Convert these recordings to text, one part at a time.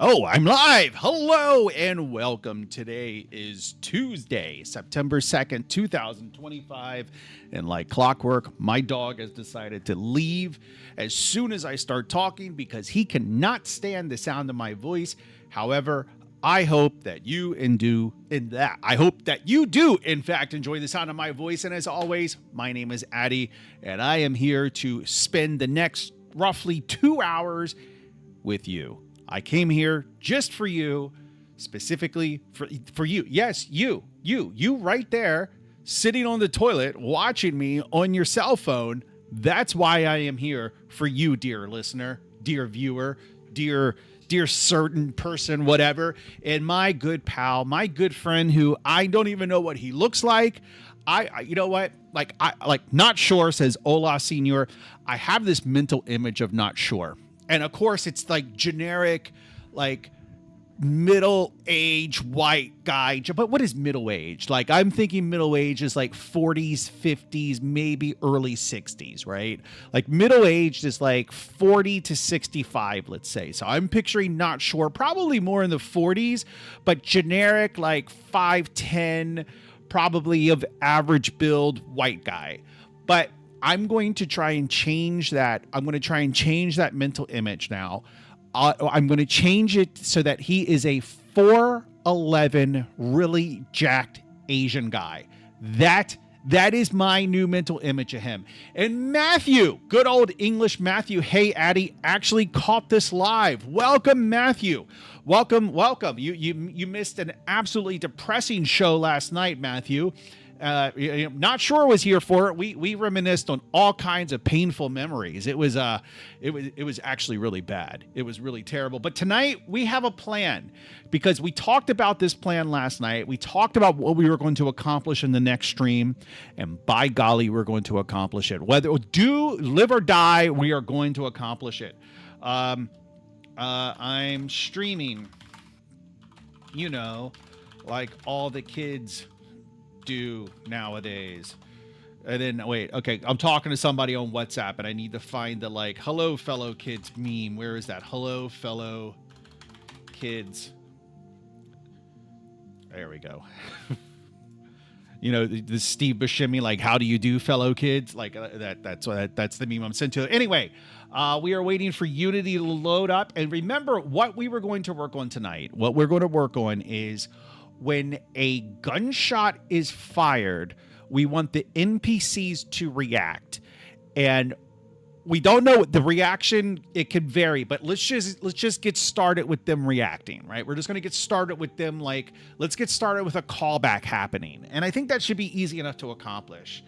Oh, I'm live. Hello and welcome. Today is Tuesday, September 2nd, 2025. And like clockwork, my dog has decided to leave as soon as I start talking because he cannot stand the sound of my voice. However, I hope that you do in fact enjoy the sound of my voice. And as always, my name is Addy, and I am here to spend the next roughly 2 hours with you. I came here just for you, specifically for you. Yes, you right there, sitting on the toilet, watching me on your cell phone. That's why I am here for you, dear listener, dear viewer, dear certain person, whatever. And my good pal, my good friend, who I don't even know what he looks like. You know what? Not sure, says Ola Senior. I have this mental image of not sure. And of course, it's like generic, like middle-aged white guy. But what is middle-aged? Like, I'm thinking middle-aged is like 40s, 50s, maybe early 60s, right? Like middle-aged is like 40 to 65, let's say. So I'm picturing not sure, probably more in the 40s, but generic, like 5'10", probably of average build white guy. But I'm going to try and change that. I'm going to try and change that mental image now. I'm going to change it so that he is a 4'11", really jacked Asian guy. That is my new mental image of him. And Matthew, good old English Matthew, hey Addy, actually caught this live. Welcome, Matthew. Welcome. You missed an absolutely depressing show last night, Matthew. Not sure was here for it. We reminisced on all kinds of painful memories. It was actually really bad. It was really terrible. But tonight we have a plan, because we talked about this plan last night. We talked about what we were going to accomplish in the next stream, and by golly, we're going to accomplish it. Whether do live or die, we are going to accomplish it. I'm streaming, like all the kids do nowadays. And then wait, okay, I'm talking to somebody on WhatsApp and I need to find the like hello fellow kids meme. Where is that? Hello fellow kids. There we go. The Steve Buscemi, like, how do you do, fellow kids? Like that's the meme I'm sent to. Anyway, we are waiting for Unity to load up. And remember what we were going to work on tonight. What we're going to work on is when a gunshot is fired, we want the NPCs to react. And we don't know the reaction. It could vary, but let's just get started with them reacting, right? We're just going to get started with them. Like, let's get started with a callback happening. And I think that should be easy enough to accomplish.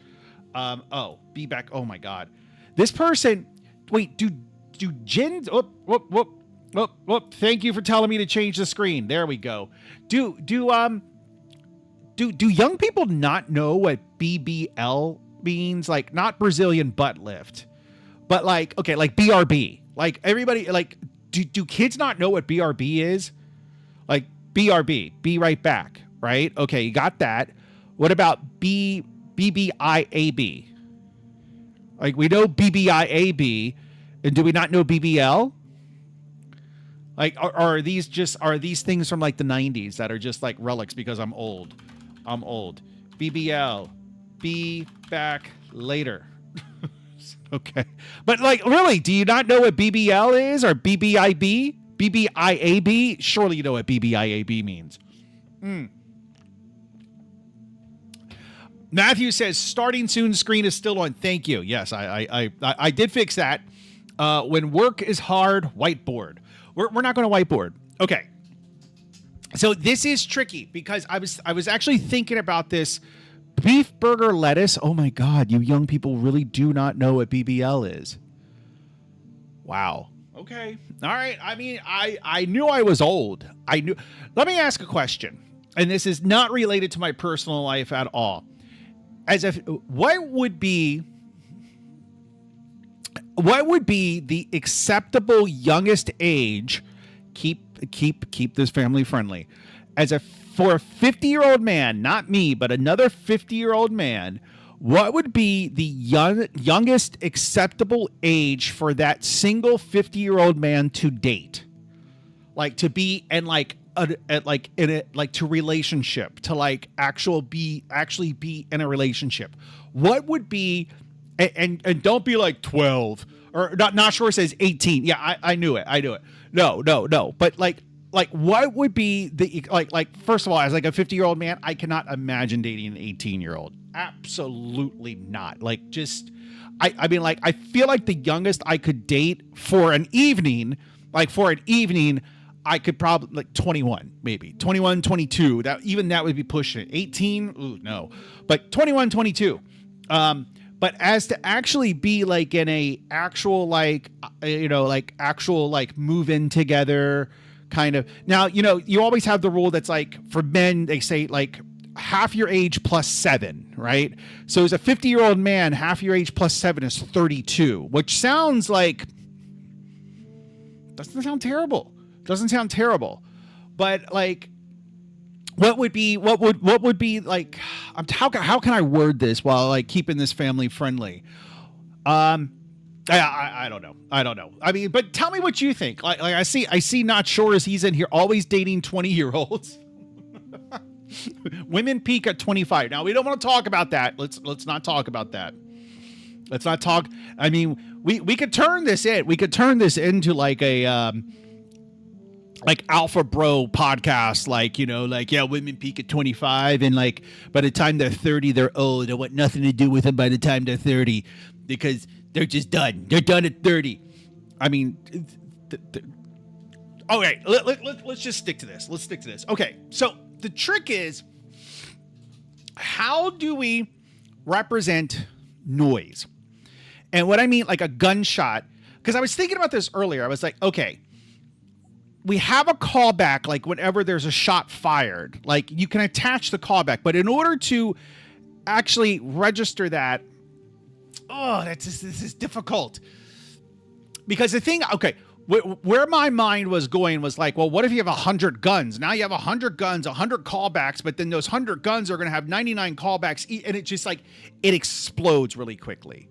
Be back. Oh my God. This person, wait, do Jins, thank you for telling me to change the screen. There we go. Do young people not know what BBL means? Like, not Brazilian butt lift, but like, okay, like BRB. Like, everybody, like, do kids not know what BRB is? Like, BRB, be right back, right? Okay, you got that. What about BBIAB? Like, we know BBIAB, and do we not know BBL? Like, are these things from like the 90s that are just like relics because I'm old? I'm old. BBL. Be back later. Okay. But like, really, do you not know what BBL is, or BBIB? BBIAB? Surely you know what BBIAB means. Matthew says starting soon screen is still on. Thank you. Yes, I did fix that. When work is hard, whiteboard. We're not going to whiteboard. Okay. So this is tricky because I was actually thinking about this. Beef burger lettuce. Oh my God, you young people really do not know what BBL is. Wow. Okay. All right. I mean, I knew I was old. I knew. Let me ask a question. And this is not related to my personal life at all. What would be the acceptable youngest age? Keep this family friendly. For a 50-year-old man, not me, but another 50-year-old man, what would be the youngest acceptable age for that single 50-year-old man to date? like to be in like like in a like to relationship to like actually be in a relationship, what would be and don't be like 12 or not sure it says 18. Yeah, I knew it. No, but like what would be the like first of all, as like a 50-year-old man, I cannot imagine dating an 18-year-old. Absolutely not. Like just I mean, like I feel like the youngest I could date for an evening, I could probably like 21, maybe 21, 22. That would be pushing it. 18, ooh, no, but 21, 22. But as to actually be like in a actual like actual like move in together kind of. Now, you always have the rule that's like for men, they say like half your age plus 7, right? So as a 50-year-old man, half your age plus 7 is 32, which sounds like doesn't sound terrible. But like what would be like how can I word this while like keeping this family friendly? I don't know. I mean, but tell me what you think. Like I see Not Sure as he's in here always dating 20-year-olds. Women peak at 25. Now we don't want to talk about that. Let's not talk about that. Let's not talk. I mean, we could turn this in. We could turn this into like a like Alpha Bro podcast, like, like, yeah, women peak at 25 and like by the time they're 30, they're old. I want nothing to do with them by the time they're 30 because they're just done. They're done at 30. I mean, okay, let's just stick to this. Let's stick to this. Okay, so the trick is, how do we represent noise? And what I mean, like a gunshot, because I was thinking about this earlier. I was like, okay, we have a callback, like whenever there's a shot fired, like you can attach the callback, but in order to actually register that, this is difficult. Because the thing, okay, where my mind was going was like, well, what if you have 100 guns? Now you have 100 guns, 100 callbacks, but then those 100 guns are going to have 99 callbacks, and it just like, it explodes really quickly.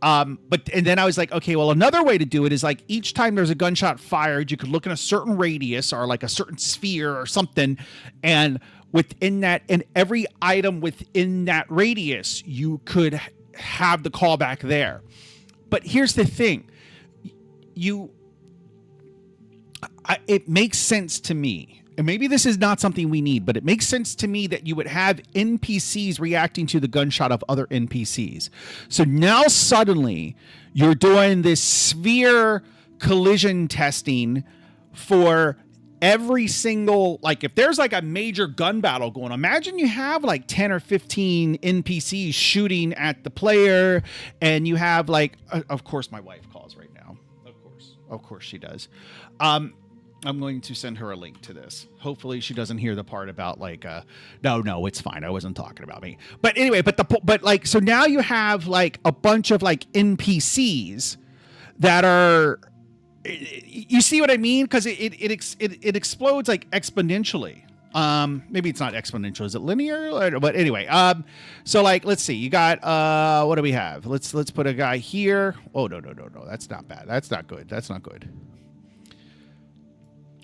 And then I was like, okay, well, another way to do it is like each time there's a gunshot fired, you could look in a certain radius or like a certain sphere or something. And within that, and every item within that radius, you could have the callback there. But here's the thing. It makes sense to me. And maybe this is not something we need, but it makes sense to me that you would have NPCs reacting to the gunshot of other NPCs. So now suddenly you're doing this sphere collision testing for every single, like if there's like a major gun battle going on, imagine you have like 10 or 15 NPCs shooting at the player, and you have like, of course my wife calls right now. Of course she does. I'm going to send her a link to this. Hopefully she doesn't hear the part about like, no, it's fine. I wasn't talking about me. But anyway, but like, so now you have like a bunch of like NPCs that are, you see what I mean? Cause it explodes like exponentially. Maybe it's not exponential. Is it linear? But anyway, so like, let's see, you got, what do we have? Let's put a guy here. Oh, no. That's not bad. That's not good.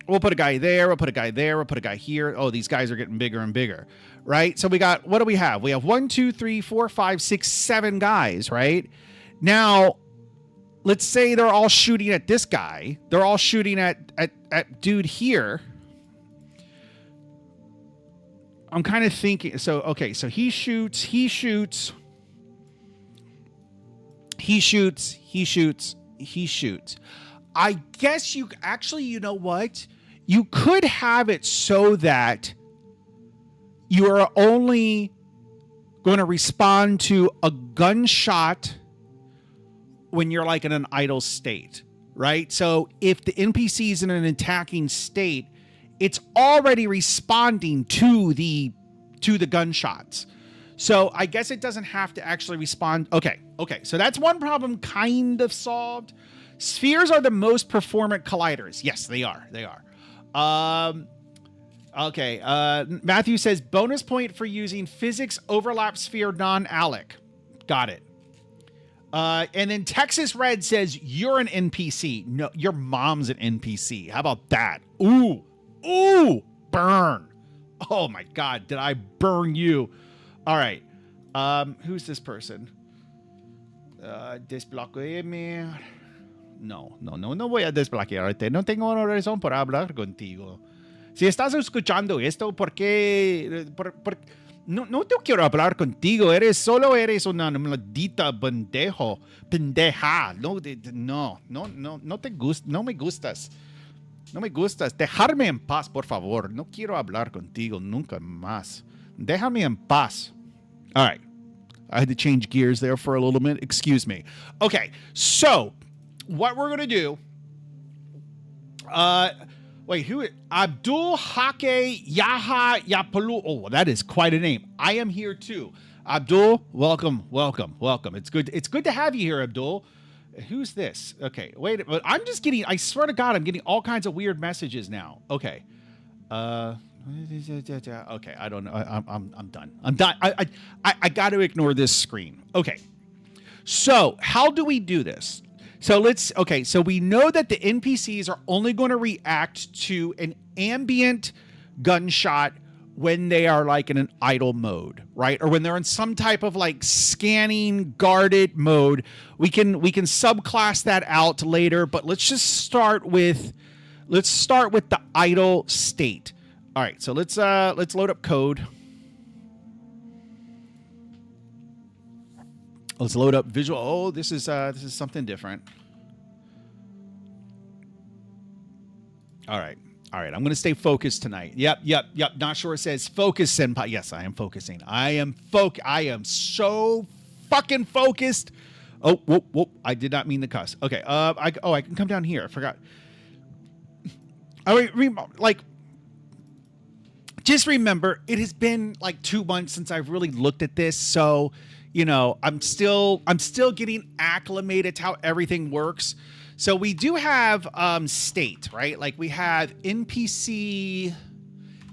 We'll put a guy there. We'll put a guy there. We'll put a guy here. Oh, these guys are getting bigger and bigger, right? So we got, what do we have? We have 1, 2, 3, 4, 5, 6, 7 guys, right? Now, let's say they're all shooting at this guy. They're all shooting at dude here. I'm kind of thinking, so, okay, so he shoots. I guess you actually, you know what? You could have it so that you are only going to respond to a gunshot when you're like in an idle state, right? So if the NPC is in an attacking state, it's already responding to the gunshots. So I guess it doesn't have to actually respond. Okay. So that's one problem kind of solved. Spheres are the most performant colliders. Yes, they are. Okay. Matthew says bonus point for using physics overlap sphere non-alec. Got it. And then Texas Red says, you're an NPC. No, your mom's an NPC. How about that? Ooh, burn. Oh my God, did I burn you? All right. Who's this person? Desbloqueame. No voy a desbloquearte. No tengo una razón para hablar contigo. Si estás escuchando esto, ¿por qué? No te quiero hablar contigo. Solo eres una maldita pendeja. No te gusta, no me gustas. No me gustas. Dejarme en paz, por favor. No quiero hablar contigo nunca más. Déjame en paz. All right. I had to change gears there for a little bit. Excuse me. Okay, so what we're going to do... Wait, who? Abdul Hake Yaha Yapalu. Oh, that is quite a name. I am here too. Abdul, welcome. It's good to have you here, Abdul. Who's this? Okay, wait, but I'm just getting, I swear to God, I'm getting all kinds of weird messages now. Okay. Okay, I don't know. I'm done. I got to ignore this screen. Okay. So, how do we do this? So so we know that the NPCs are only going to react to an ambient gunshot when they are like in an idle mode, right? Or when they're in some type of like scanning guarded mode. We can subclass that out later, but let's start with the idle state. All right, so let's load up code. Let's load up visual. Oh, this is something different. All right. I'm going to stay focused tonight. Yep. Not sure it says focus, senpai. Yes, I am focusing. I am so fucking focused. Oh, whoop. I did not mean to cuss. Okay. I can come down here. I forgot. Just remember, it has been like 2 months since I've really looked at this, so I'm still getting acclimated to how everything works. So we do have state, right? Like we have NPC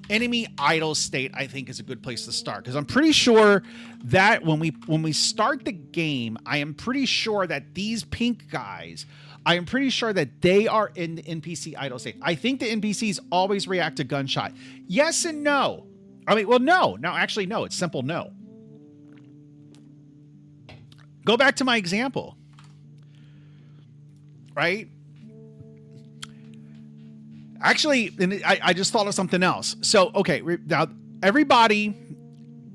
enemy idle state. I think is a good place to start because I'm pretty sure that when we start the game, I am pretty sure that these pink guys, I am pretty sure that they are in the NPC idle state. I think the NPCs always react to gunshot. Yes and no. I mean, well, no. Actually, no. It's simple no. Go back to my example. Right? Actually, I just thought of something else. So, okay, now everybody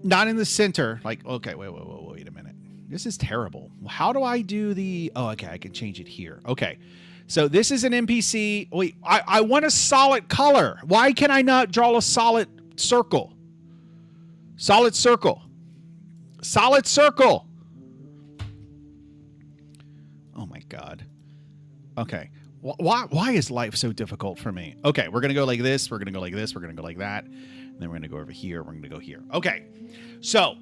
not in the center, like, okay, wait a minute. This is terrible. How do I do the... Oh, okay, I can change it here. Okay, so this is an NPC. Wait, I want a solid color. Why can I not draw a solid circle? Solid circle. Solid circle. Oh, my God. Okay. Why is life so difficult for me? Okay, we're going to go like this. We're going to go like this. We're going to go like that. And then we're going to go over here. We're going to go here. Okay. So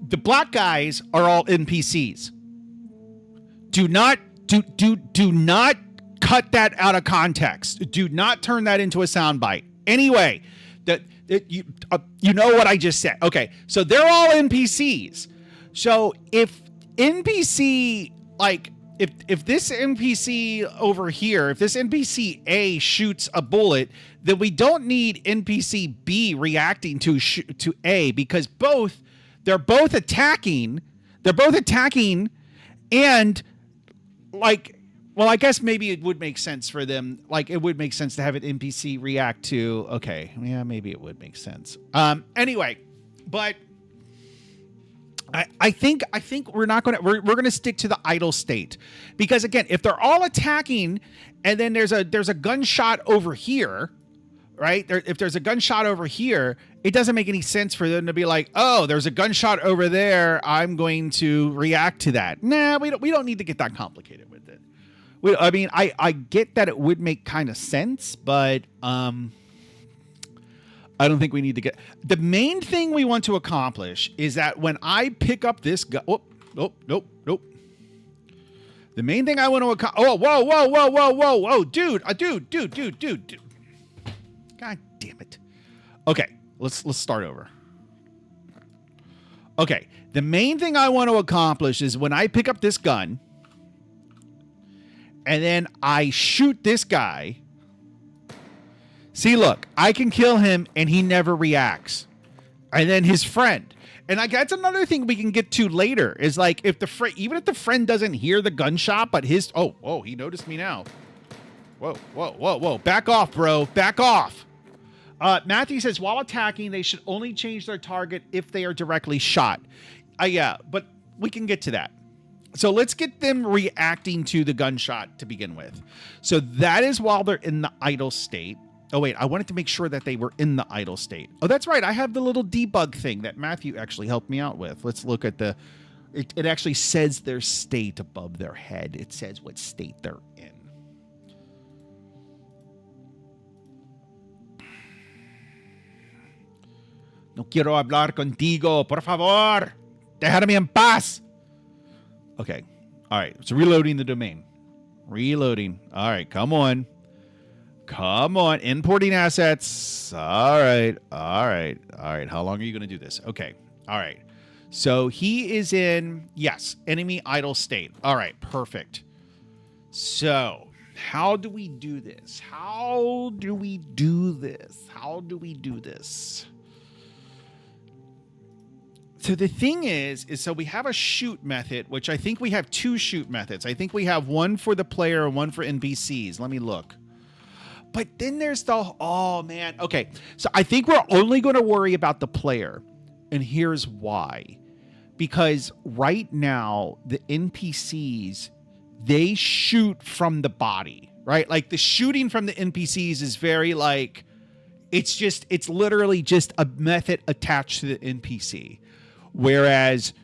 the black guys are all NPCs. Do not cut that out of context. Do not turn that into a soundbite. Anyway, you know what I just said. Okay. So they're all NPCs. So if NPC, like, if this NPC over here, if this NPC A shoots a bullet, then we don't need NPC B reacting to A because they're both attacking. They're both attacking, and like, well, I guess maybe it would make sense for them. Like, it would make sense to have an NPC react to. Okay, yeah, maybe it would make sense. Anyway, but. I think we're going to stick to the idle state because again, if they're all attacking and then there's a gunshot over here, right? If there's a gunshot over here, it doesn't make any sense for them to be like, oh, there's a gunshot over there. I'm going to react to that. Nah, we don't need to get that complicated with it. I mean, I get that it would make kind of sense, but I don't think we need to get... The main thing we want to accomplish is that when I pick up this gun... Oh, nope. The main thing I want to accomplish... Oh, whoa. Dude. God damn it. Okay, let's start over. Okay, the main thing I want to accomplish is when I pick up this gun and then I shoot this guy. See, look, I can kill him and he never reacts. And then his friend. And like that's another thing we can get to later is like if the friend, even if the friend doesn't hear the gunshot, but his, oh, he noticed me now. Whoa. Back off, bro. Back off. Matthew says, while attacking, they should only change their target if they are directly shot. Yeah, but we can get to that. So let's get them reacting to the gunshot to begin with. So that is while they're in the idle state. Oh, wait, I wanted to make sure that they were in the idle state. Oh, that's right. I have the little debug thing that Matthew actually helped me out with. Let's look at the... It actually says their state above their head. It says what state they're in. No quiero hablar contigo, por favor. Déjame en paz. Okay. All right. So reloading the domain. Reloading. All right. Come on. Importing assets. All right. How long are you going to do this? Okay. All right. So he is in, yes, enemy idle state. All right. Perfect. So how do we do this? So the thing is so we have a shoot method, which I think we have two shoot methods. I think we have one for the player and one for NPCs. Let me look. But then there's the, oh man. Okay. So I think we're only going to worry about the player. And here's why. Because right now, the NPCs, they shoot from the body, right? Like the shooting from the NPCs is very like, it's literally just a method attached to the NPC. Whereas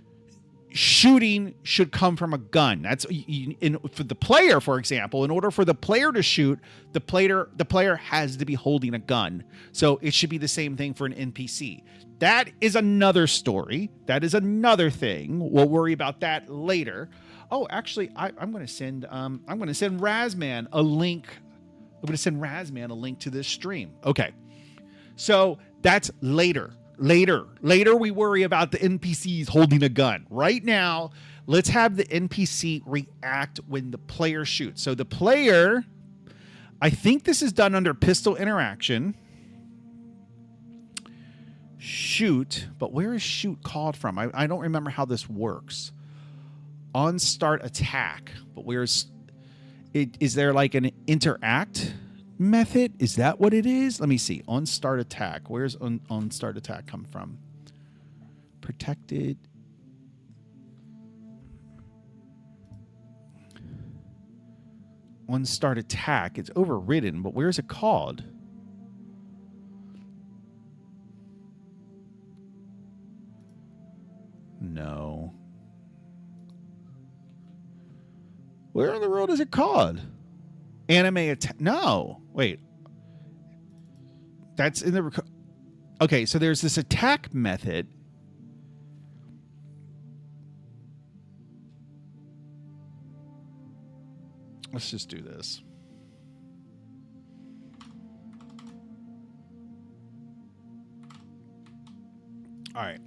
shooting should come from a gun. That's for the player, for example. In order for the player to shoot, the player has to be holding a gun. So it should be the same thing for an NPC. That is another story. That is another thing. We'll worry about that later. Oh, actually, I'm going to send Razman a link. I'm going to send Razman a link to this stream. Okay, so that's later. Later we worry about the NPCs holding a gun. Right now, let's have the NPC react when the player shoots. So the player, I think this is done under pistol interaction. Shoot, but where is shoot called from? I don't remember how this works. On start attack, but where's it? Is there like an interact method? Is that what it is? Let me see. On start attack. Where's on start attack come from? Protected. On start attack. It's overridden, but where's it called? No. Where in the world is it called? Anime attack. No, wait. That's in the. Okay, so there's this attack method. Let's just do this. All right.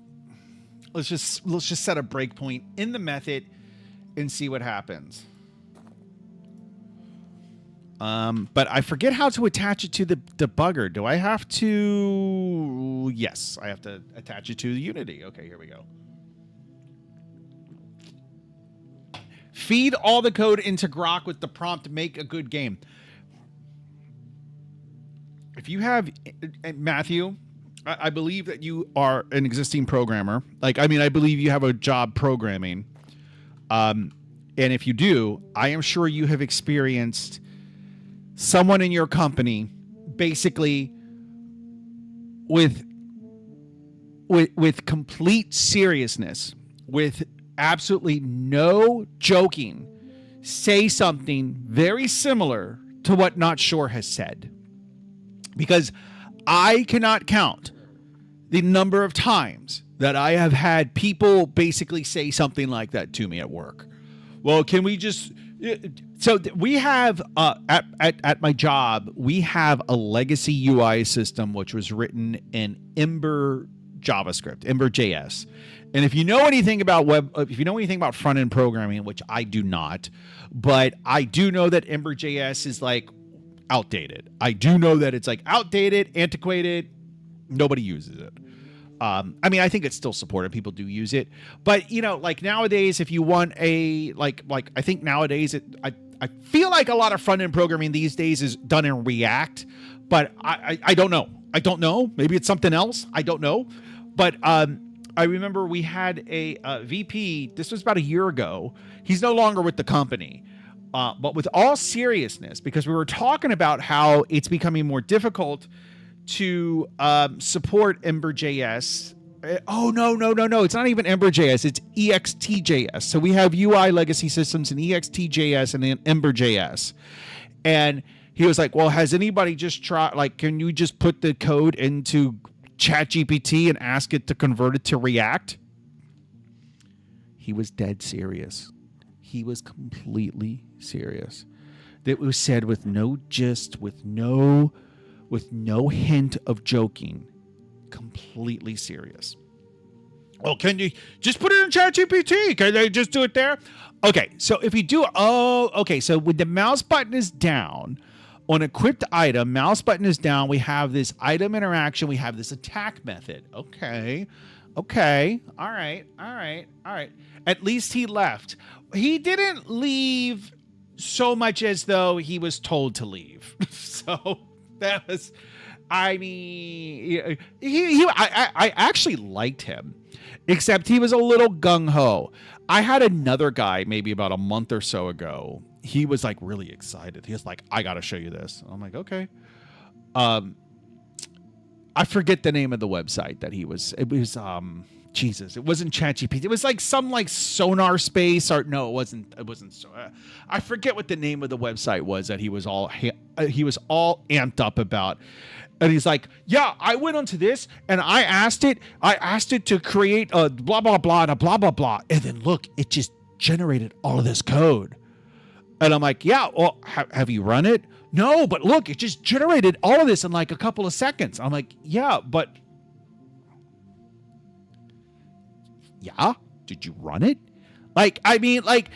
Let's just set a breakpoint in the method and see what happens. But I forget how to attach it to the debugger. Do I have to? Yes, I have to attach it to the Unity. Okay, here we go. Feed all the code into Grok with the prompt, make a good game. If you have, Matthew, I believe that you are an existing programmer. Like, I mean, I believe you have a job programming. And if you do, I am sure you have experienced someone in your company basically with complete seriousness, with absolutely no joking, say something very similar to what Not Sure has said. Because I cannot count the number of times that I have had people basically say something like that to me at work. Well, can we just... So we have, at my job, we have a legacy UI system which was written in Ember JavaScript, Ember.js. And if you know anything about front end programming, which I do not, but I do know that Ember.js is like outdated. I do know that it's like outdated, antiquated. Nobody uses it. I mean, I think it's still supported. People do use it, but like nowadays, if you want a like I think nowadays I feel like a lot of front end programming these days is done in React, but I don't know. I don't know. Maybe it's something else. I don't know. But I remember we had a VP. This was about a year ago. He's no longer with the company. But with all seriousness, because we were talking about how it's becoming more difficult to support Ember.js. Oh, no. It's not even Ember.js. It's EXT.js. So we have UI legacy systems in EXT.js and then Ember.js. And he was like, well, has anybody just tried, like, can you just put the code into ChatGPT and ask it to convert it to React? He was dead serious. He was completely serious. It was said with no gist, with no hint of joking. Completely serious. Well, can you just put it in ChatGPT? Can they just do it there? Okay, so if you do, so when the mouse button is down on equipped item, mouse button is down, we have this item interaction, we have this attack method. Okay, all right. At least he left. He didn't leave so much as though he was told to leave. So that was, I mean, I actually liked him, except he was a little gung-ho. I had another guy maybe about a month or so ago. He was like really excited. He was like, I got to show you this. I'm like, okay. I forget the name of the website that he was. It was, Jesus, it wasn't ChatGPT. It was like some like Sonar Space or no, it wasn't. I forget what the name of the website was that he was all amped up about. And he's like, yeah, I went onto this and I asked it to create a blah, blah, blah, and a blah, blah, blah. And then look, it just generated all of this code. And I'm like, yeah, well, have you run it? No, but look, it just generated all of this in like a couple of seconds. I'm like, yeah, but yeah, did you run it? Like, I mean, like,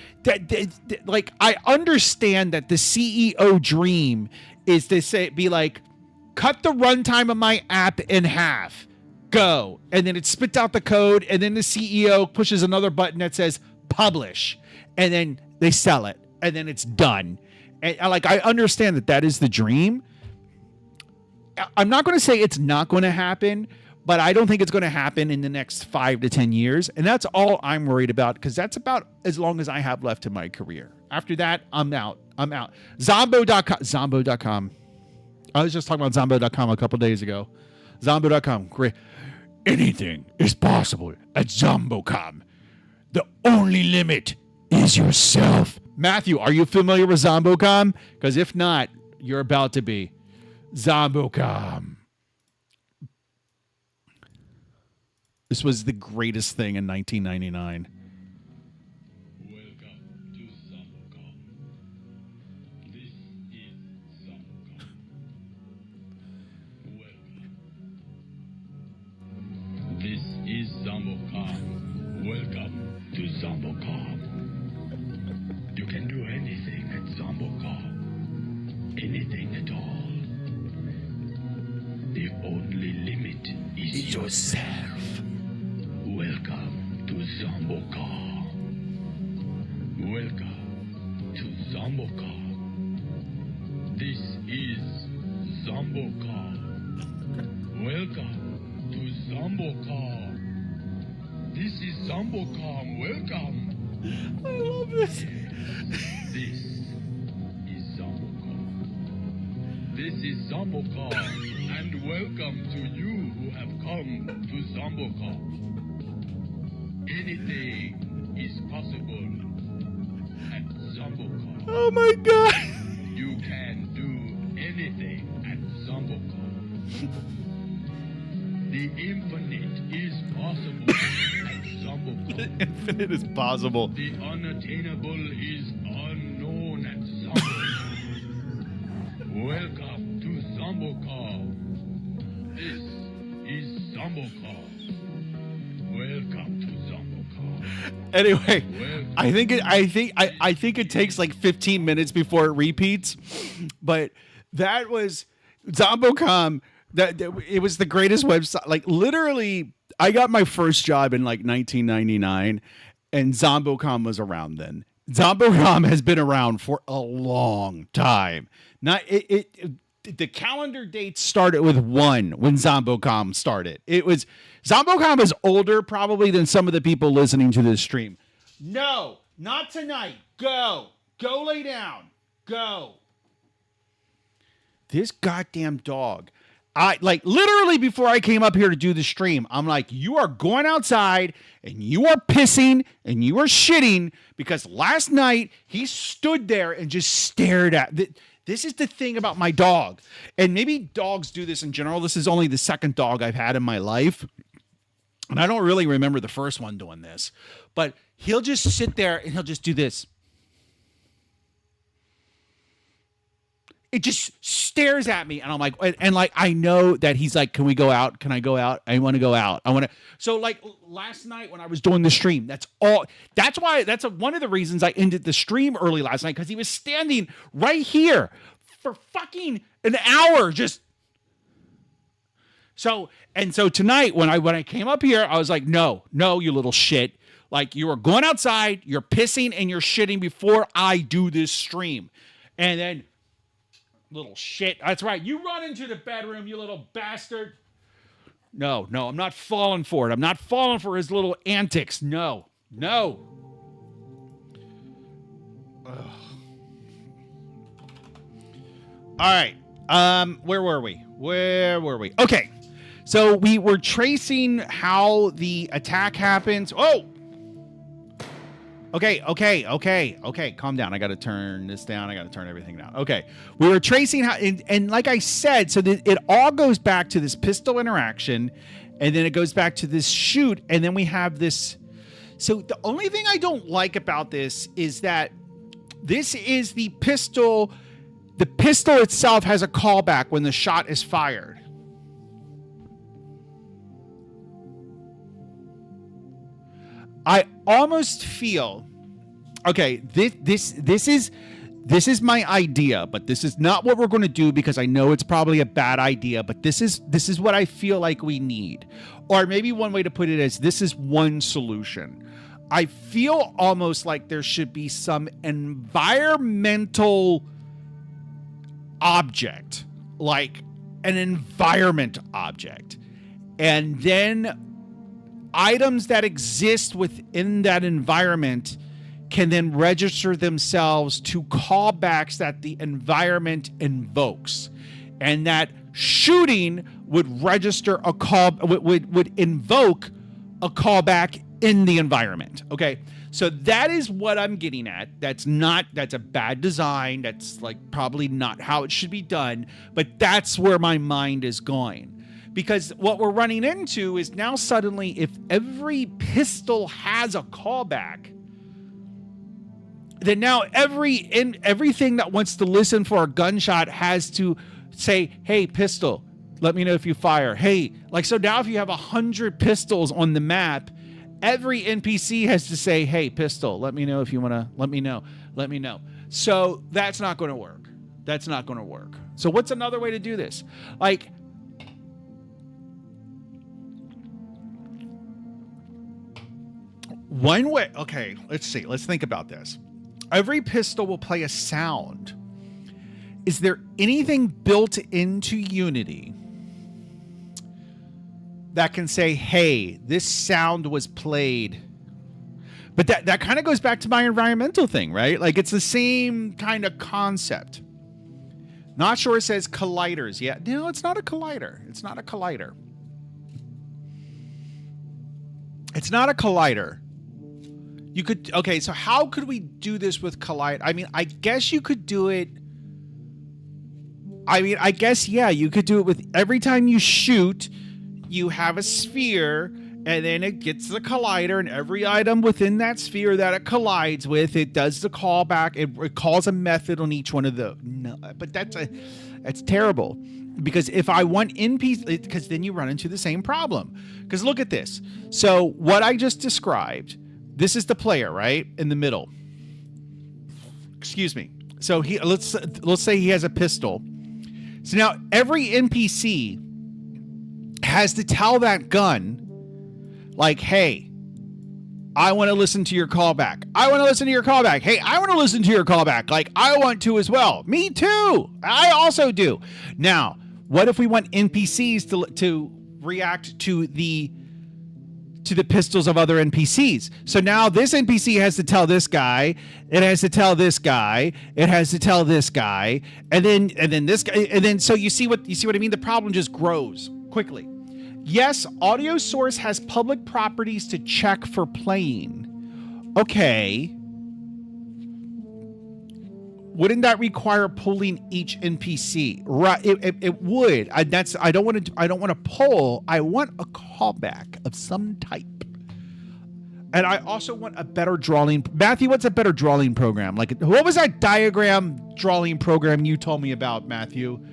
like I understand that the CEO dream is to be like, cut the runtime of my app in half, go. And then it spits out the code. And then the CEO pushes another button that says publish. And then they sell it. And then it's done. And like, I understand that is the dream. I'm not going to say it's not going to happen, but I don't think it's going to happen in the next 5 to 10 years. And that's all I'm worried about, because that's about as long as I have left in my career. After that, I'm out. Zombo.com. I was just talking about Zombo.com a couple days ago. Zombo.com. Great. Anything is possible at Zombo.com. The only limit is yourself. Matthew, are you familiar with Zombo.com? Because if not, you're about to be. Zombo.com. This was the greatest thing in 1999. This is Zombo.com. Welcome to Zombo.com. You can do anything at Zombo.com. Anything at all. The only limit is yourself. Welcome to Zombo.com. Welcome to Zombo.com. This is Zombo.com. Welcome to Zombo.com. This is Zombo.com. Welcome. I love this. This is Zombo.com. This is Zombo.com. And welcome to you who have come to Zombo.com. Anything is possible at Zombo.com. Oh my God. You can do anything at Zombo.com. The infinite is possible at Zombo.com. Infinite is possible. The unattainable is unknown at Zombo.com. Welcome to Zombo.com. This is Zombo.com. Zombocom. Welcome to Zombocom. Anyway, Welcome. I think it takes like 15 minutes before it repeats, but that was Zombocom. It was the greatest website. Like literally, I got my first job in like 1999, and Zombocom was around then. Zombocom has been around for a long time. Not the calendar dates started with 1 when Zombocom started. Zombocom is older probably than some of the people listening to this stream. No, not tonight. Go lay down. Go. This goddamn dog. I like literally before I came up here to do the stream, I'm like, you are going outside and you are pissing and you are shitting because last night he stood there and just stared at. This is the thing about my dog. And maybe dogs do this in general. This is only the second dog I've had in my life. And I don't really remember the first one doing this. But he'll just sit there and he'll just do this. It just stares at me, and I'm like, and like I know that he's like, can we go out? Can I go out? I want to go out. I want to. So like last night when I was doing the stream, that's why one of the reasons I ended the stream early last night, because he was standing right here for fucking an hour just. So tonight when I came up here, I was like, no, you little shit. Like you are going outside, you're pissing and you're shitting before I do this stream, and then. Little shit. That's right. You run into the bedroom, you little bastard. No, I'm not falling for it. I'm not falling for his little antics. No. Ugh. All right. Where were we? Okay. So we were tracing how the attack happens. Oh! Okay. Calm down. I got to turn this down. I got to turn everything down. Okay. We were tracing how, and like I said, so it all goes back to this pistol interaction, and then it goes back to this shoot, and then we have this. So the only thing I don't like about this is that this is the pistol. The pistol itself has a callback when the shot is fired. I almost feel, okay, this is my idea, but this is not what we're going to do because I know it's probably a bad idea, but this is what I feel like we need. Or maybe one way to put it is this is one solution. I feel almost like there should be some environmental object, like an environment object, and then items that exist within that environment can then register themselves to callbacks that the environment invokes, and that shooting would register a call, would invoke a callback in the environment. Okay, so that is what I'm getting at. That's a bad design. That's like probably not how it should be done, but that's where my mind is going. Because what we're running into is now suddenly if every pistol has a callback, then now everything that wants to listen for a gunshot has to say, hey, pistol, let me know if you fire. Hey, like, so now if you have 100 pistols on the map, every NPC has to say, hey, pistol, let me know if you want to, let me know. So that's not going to work. So what's another way to do this? Like, one way, okay, let's see. Let's think about this. Every pistol will play a sound. Is there anything built into Unity that can say, hey, this sound was played? But that kind of goes back to my environmental thing, right? Like it's the same kind of concept. Not sure it says colliders yet. No, it's not a collider. It's not a collider. You could, okay, so how could we do this with collide? I mean, I guess you could do it. Yeah, you could do it with every time you shoot, you have a sphere, and then it gets the collider, and every item within that sphere that it collides with, it does the callback. It calls a method on each one of the. No, but that's terrible. because if I want NPC, because then you run into the same problem. Because look at this. So what I just described, this is the player, right? In the middle. Excuse me. So let's say he has a pistol. So now every NPC has to tell that gun, like, hey, I want to listen to your callback. I want to listen to your callback. Hey, I want to listen to your callback. Like, I want to as well. Me too. I also do. Now, what if we want NPCs to react to the pistols of other NPCs? So now this NPC has to tell this guy, it has to tell this guy, it has to tell this guy, and then this guy, and then so you see what I mean? The problem just grows quickly. Yes, audio source has public properties to check for playing. Okay. Wouldn't that require pulling each NPC? Right, it would. I don't want to pull. I want a callback of some type. And I also want a better drawing. Matthew, what's a better drawing program? Like, what was that diagram drawing program you told me about, Matthew?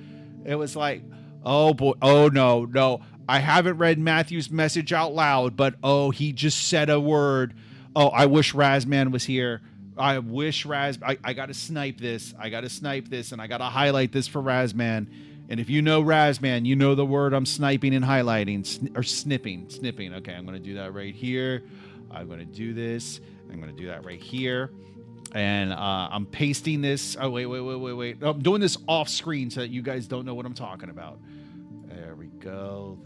It was like, oh boy, oh no. I haven't read Matthew's message out loud, but he just said a word. Oh, I wish Razman was here. I wish I got to snipe this. And I got to highlight this for Razman. And if you know Razman, you know the word I'm sniping and highlighting, or snipping. Okay, I'm going to do that right here. I'm going to do this. I'm going to do that right here. And I'm pasting this. Oh, wait. I'm doing this off screen so that you guys don't know what I'm talking about. There we go.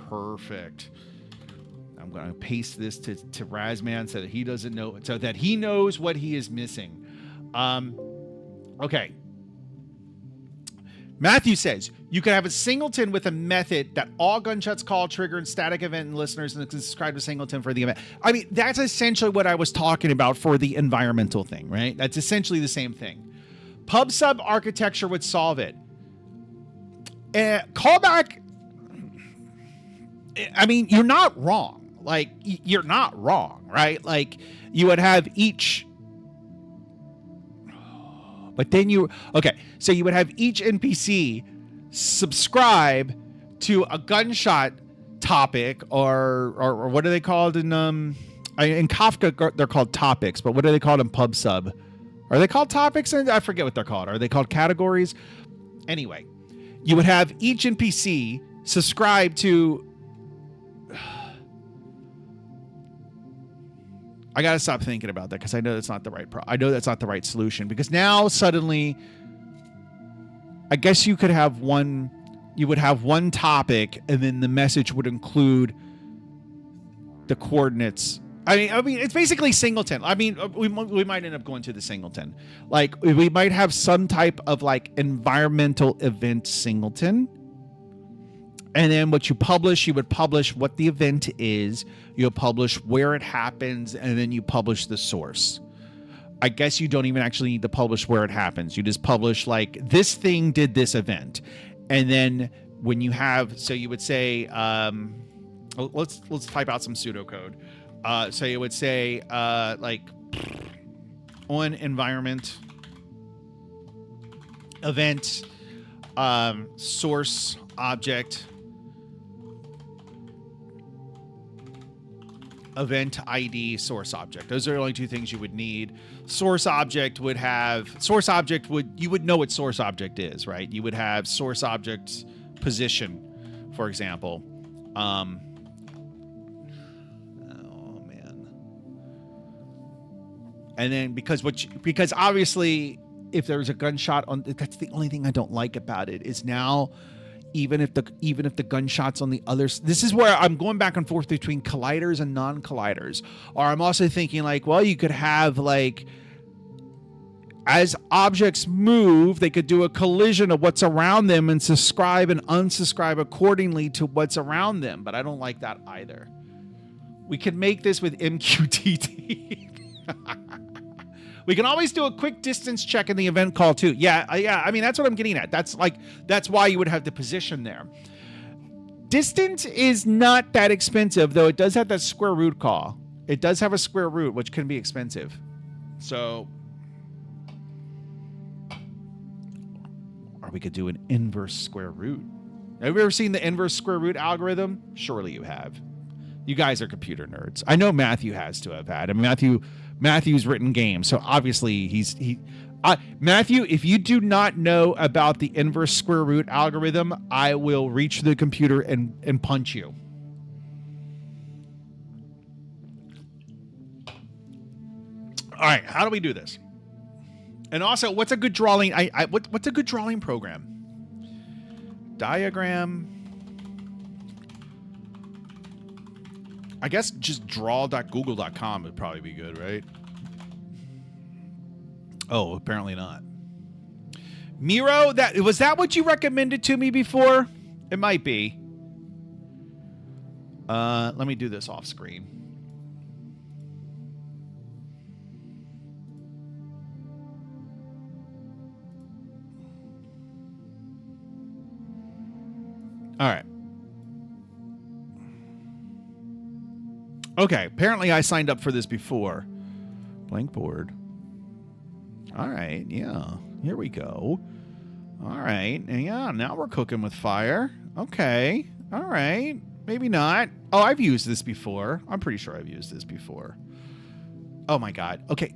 Perfect. I'm going to paste this to Razman so that he doesn't know, so that he knows what he is missing. Okay. Matthew says you can have a singleton with a method that all gunshots call, trigger, and static event and listeners, and subscribe to singleton for the event. I mean, that's essentially what I was talking about for the environmental thing, right? That's essentially the same thing. Pub sub architecture would solve it. Callback. I mean, you're not wrong. Like, you're not wrong, right? Like, you would have each, but then so you would have each NPC subscribe to a gunshot topic, or what are they called in Kafka? They're called topics, but what are they called in PubSub? Are they called topics? I forget what they're called. Are they called categories? Anyway, you would have each NPC subscribe to. I gotta stop thinking about that because I know that's not the right that's not the right solution, because now suddenly I guess you would have one topic and then the message would include the coordinates. I mean it's basically singleton. I mean we might end up going to the singleton. Like, we might have some type of like environmental event singleton. And then what you would publish what the event is, you'll publish where it happens, and then you publish the source. I guess you don't even actually need to publish where it happens. You just publish, like, this thing did this event. And then when you have, so you would say, let's type out some pseudocode. So you would say, like, on environment, event, source object, event ID, source object. Those are the only two things you would need. Source object would you would know what source object is, right? You would have source object position, for example. Oh man. And then because obviously if there's a gunshot on, that's the only thing I don't like about it is now, even if the gunshot's on the other, this is where I'm going back and forth between colliders and non-colliders. Or I'm also thinking like, well, you could have like, as objects move, they could do a collision of what's around them and subscribe and unsubscribe accordingly to what's around them. But I don't like that either. We can make this with MQTT. We can always do a quick distance check in the event call too. Yeah. I mean, that's what I'm getting at. That's why you would have the position there. Distance is not that expensive, though it does have that square root call. It does have a square root, which can be expensive. So, we could do an inverse square root. Have you ever seen the inverse square root algorithm? Surely you have. You guys are computer nerds. I know Matthew has to have had. I mean, Matthew's written games, so obviously Matthew, if you do not know about the inverse square root algorithm, I will reach the computer and punch you. All right, how do we do this? And also, what's a good drawing? What's a good drawing program? Diagram. I guess just draw.google.com would probably be good, right? Oh, apparently not. Miro, was that what you recommended to me before? It might be. Let me do this off screen. All right. Okay, apparently I signed up for this before. Blank board. All right, yeah. Here we go. All right. Yeah, now we're cooking with fire. Okay. All right. Maybe not. Oh, I've used this before. I'm pretty sure I've used this before. Oh, my God. Okay.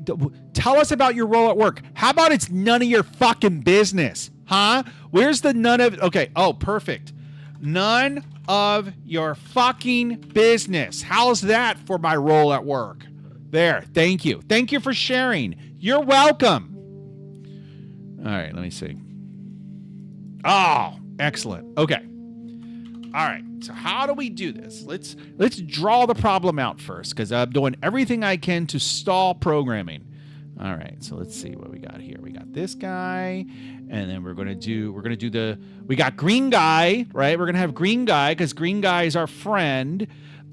Tell us about your role at work. How about it's none of your fucking business? Huh? Where's the none of... Okay. Oh, perfect. None of your fucking business. How's that for my role at work? There. Thank you. Thank you for sharing. You're welcome. All right, let me see. Oh, excellent. Okay. All right. So how do we do this? Let's draw the problem out first, because I'm doing everything I can to stall programming. All right. So let's see what we got here. We got this guy, and then we're gonna do we got green guy, right? We're gonna have green guy because green guy is our friend.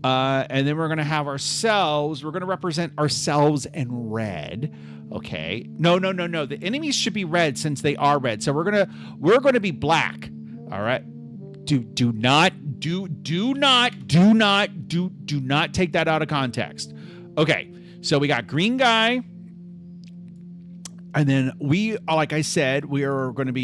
And then we're going to have ourselves. We're going to represent ourselves in red. Okay. No. The enemies should be red since they are red. So we're going to be black. All right. Do not take that out of context. Okay. So we got green guy. And then like I said, we're going to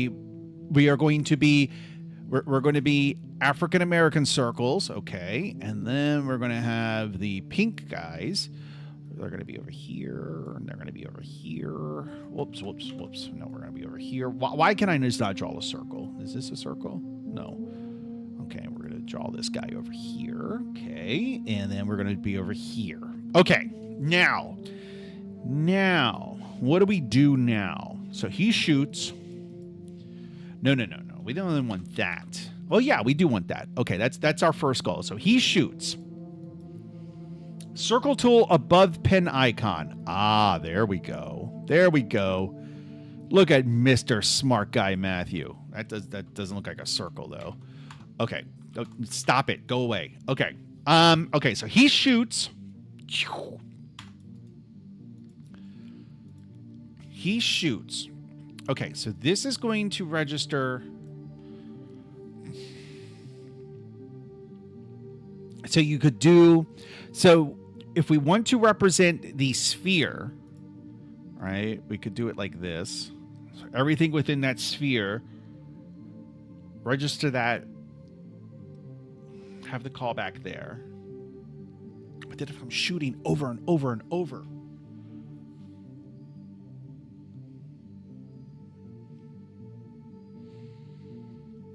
be African American circles, okay, and then we're going to have the pink guys. They're going to be over here, and they're going to be over here. Whoops. No, we're going to be over here. Why can I just not draw a circle? Is this a circle? No. Okay, we're going to draw this guy over here, okay, and then we're going to be over here. Okay, now, what do we do now? So he shoots. No. We don't want that. Well, yeah, we do want that. Okay, that's our first goal. So he shoots. Circle tool above pen icon. Ah, there we go. Look at Mr. Smart Guy Matthew. That doesn't look like a circle though. Okay, stop it. Go away. Okay. Okay. So he shoots. He shoots. Okay. So this is going to register. So you could do, so if we want to represent the sphere, right, we could do it like this. So everything within that sphere, register that, have the callback there. But then if I'm shooting over and over and over,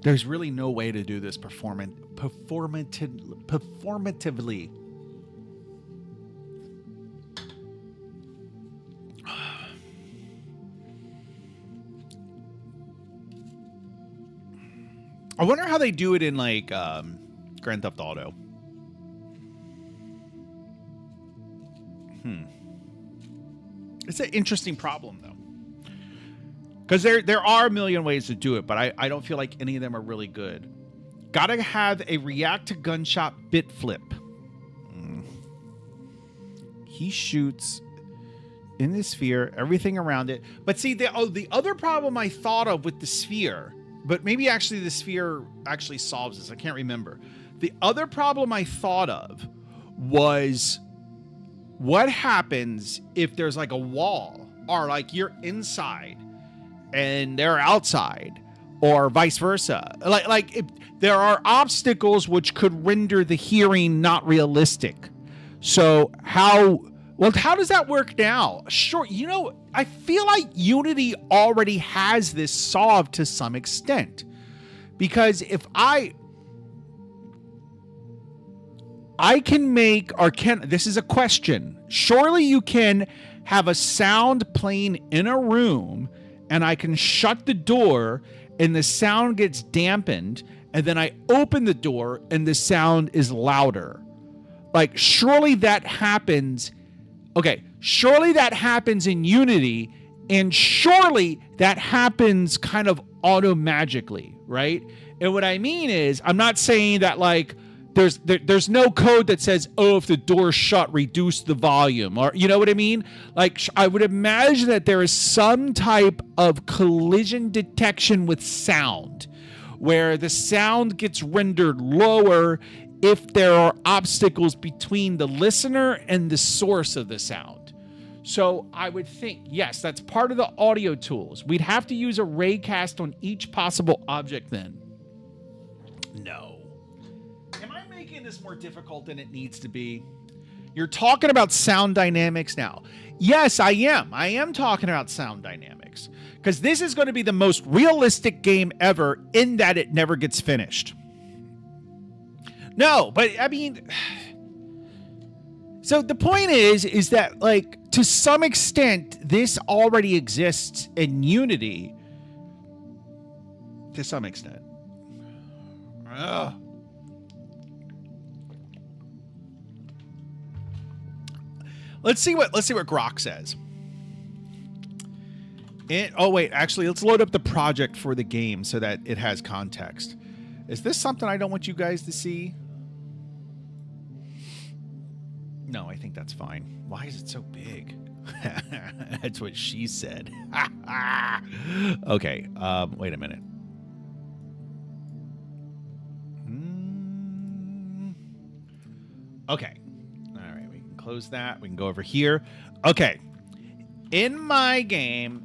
there's really no way to do this performatively. I wonder how they do it in like Grand Theft Auto. It's an interesting problem though. Because there are a million ways to do it, but I don't feel like any of them are really good. Gotta have a react to gunshot bit flip. He shoots in the sphere, everything around it. But see, the other problem I thought of with the sphere, but maybe actually the sphere actually solves this. I can't remember. The other problem I thought of was what happens if there's like a wall or like you're inside and they're outside. or vice versa. Like if there are obstacles which could render the hearing not realistic. So how does that work now? Sure, I feel like Unity already has this solved to some extent. Because if I can make, this is a question. Surely you can have a sound playing in a room and I can shut the door and the sound gets dampened, and then I open the door and the sound is louder. Like, surely that happens. Okay, surely that happens in Unity, and surely that happens kind of auto-magically, right? And what I mean is, I'm not saying that like there's no code that says, oh, if the door's shut, reduce the volume, or you know what I mean? Like, I would imagine that there is some type of collision detection with sound, where the sound gets rendered lower if there are obstacles between the listener and the source of the sound. So I would think, yes, that's part of the audio tools. We'd have to use a raycast on each possible object then. No. Am I making this more difficult than it needs to be? You're talking about sound dynamics now. Yes, I am. I am talking about sound dynamics. Because this is going to be the most realistic game ever in that it never gets finished. No, but I mean... So the point is that, like, to some extent, this already exists in Unity. To some extent. Let's see what Grok says. Oh wait, actually, let's load up the project for the game so that it has context. Is this something I don't want you guys to see? No, I think that's fine. Why is it so big? That's what she said. Okay, wait a minute. Okay. All right, we can close that. We can go over here. Okay. In my game,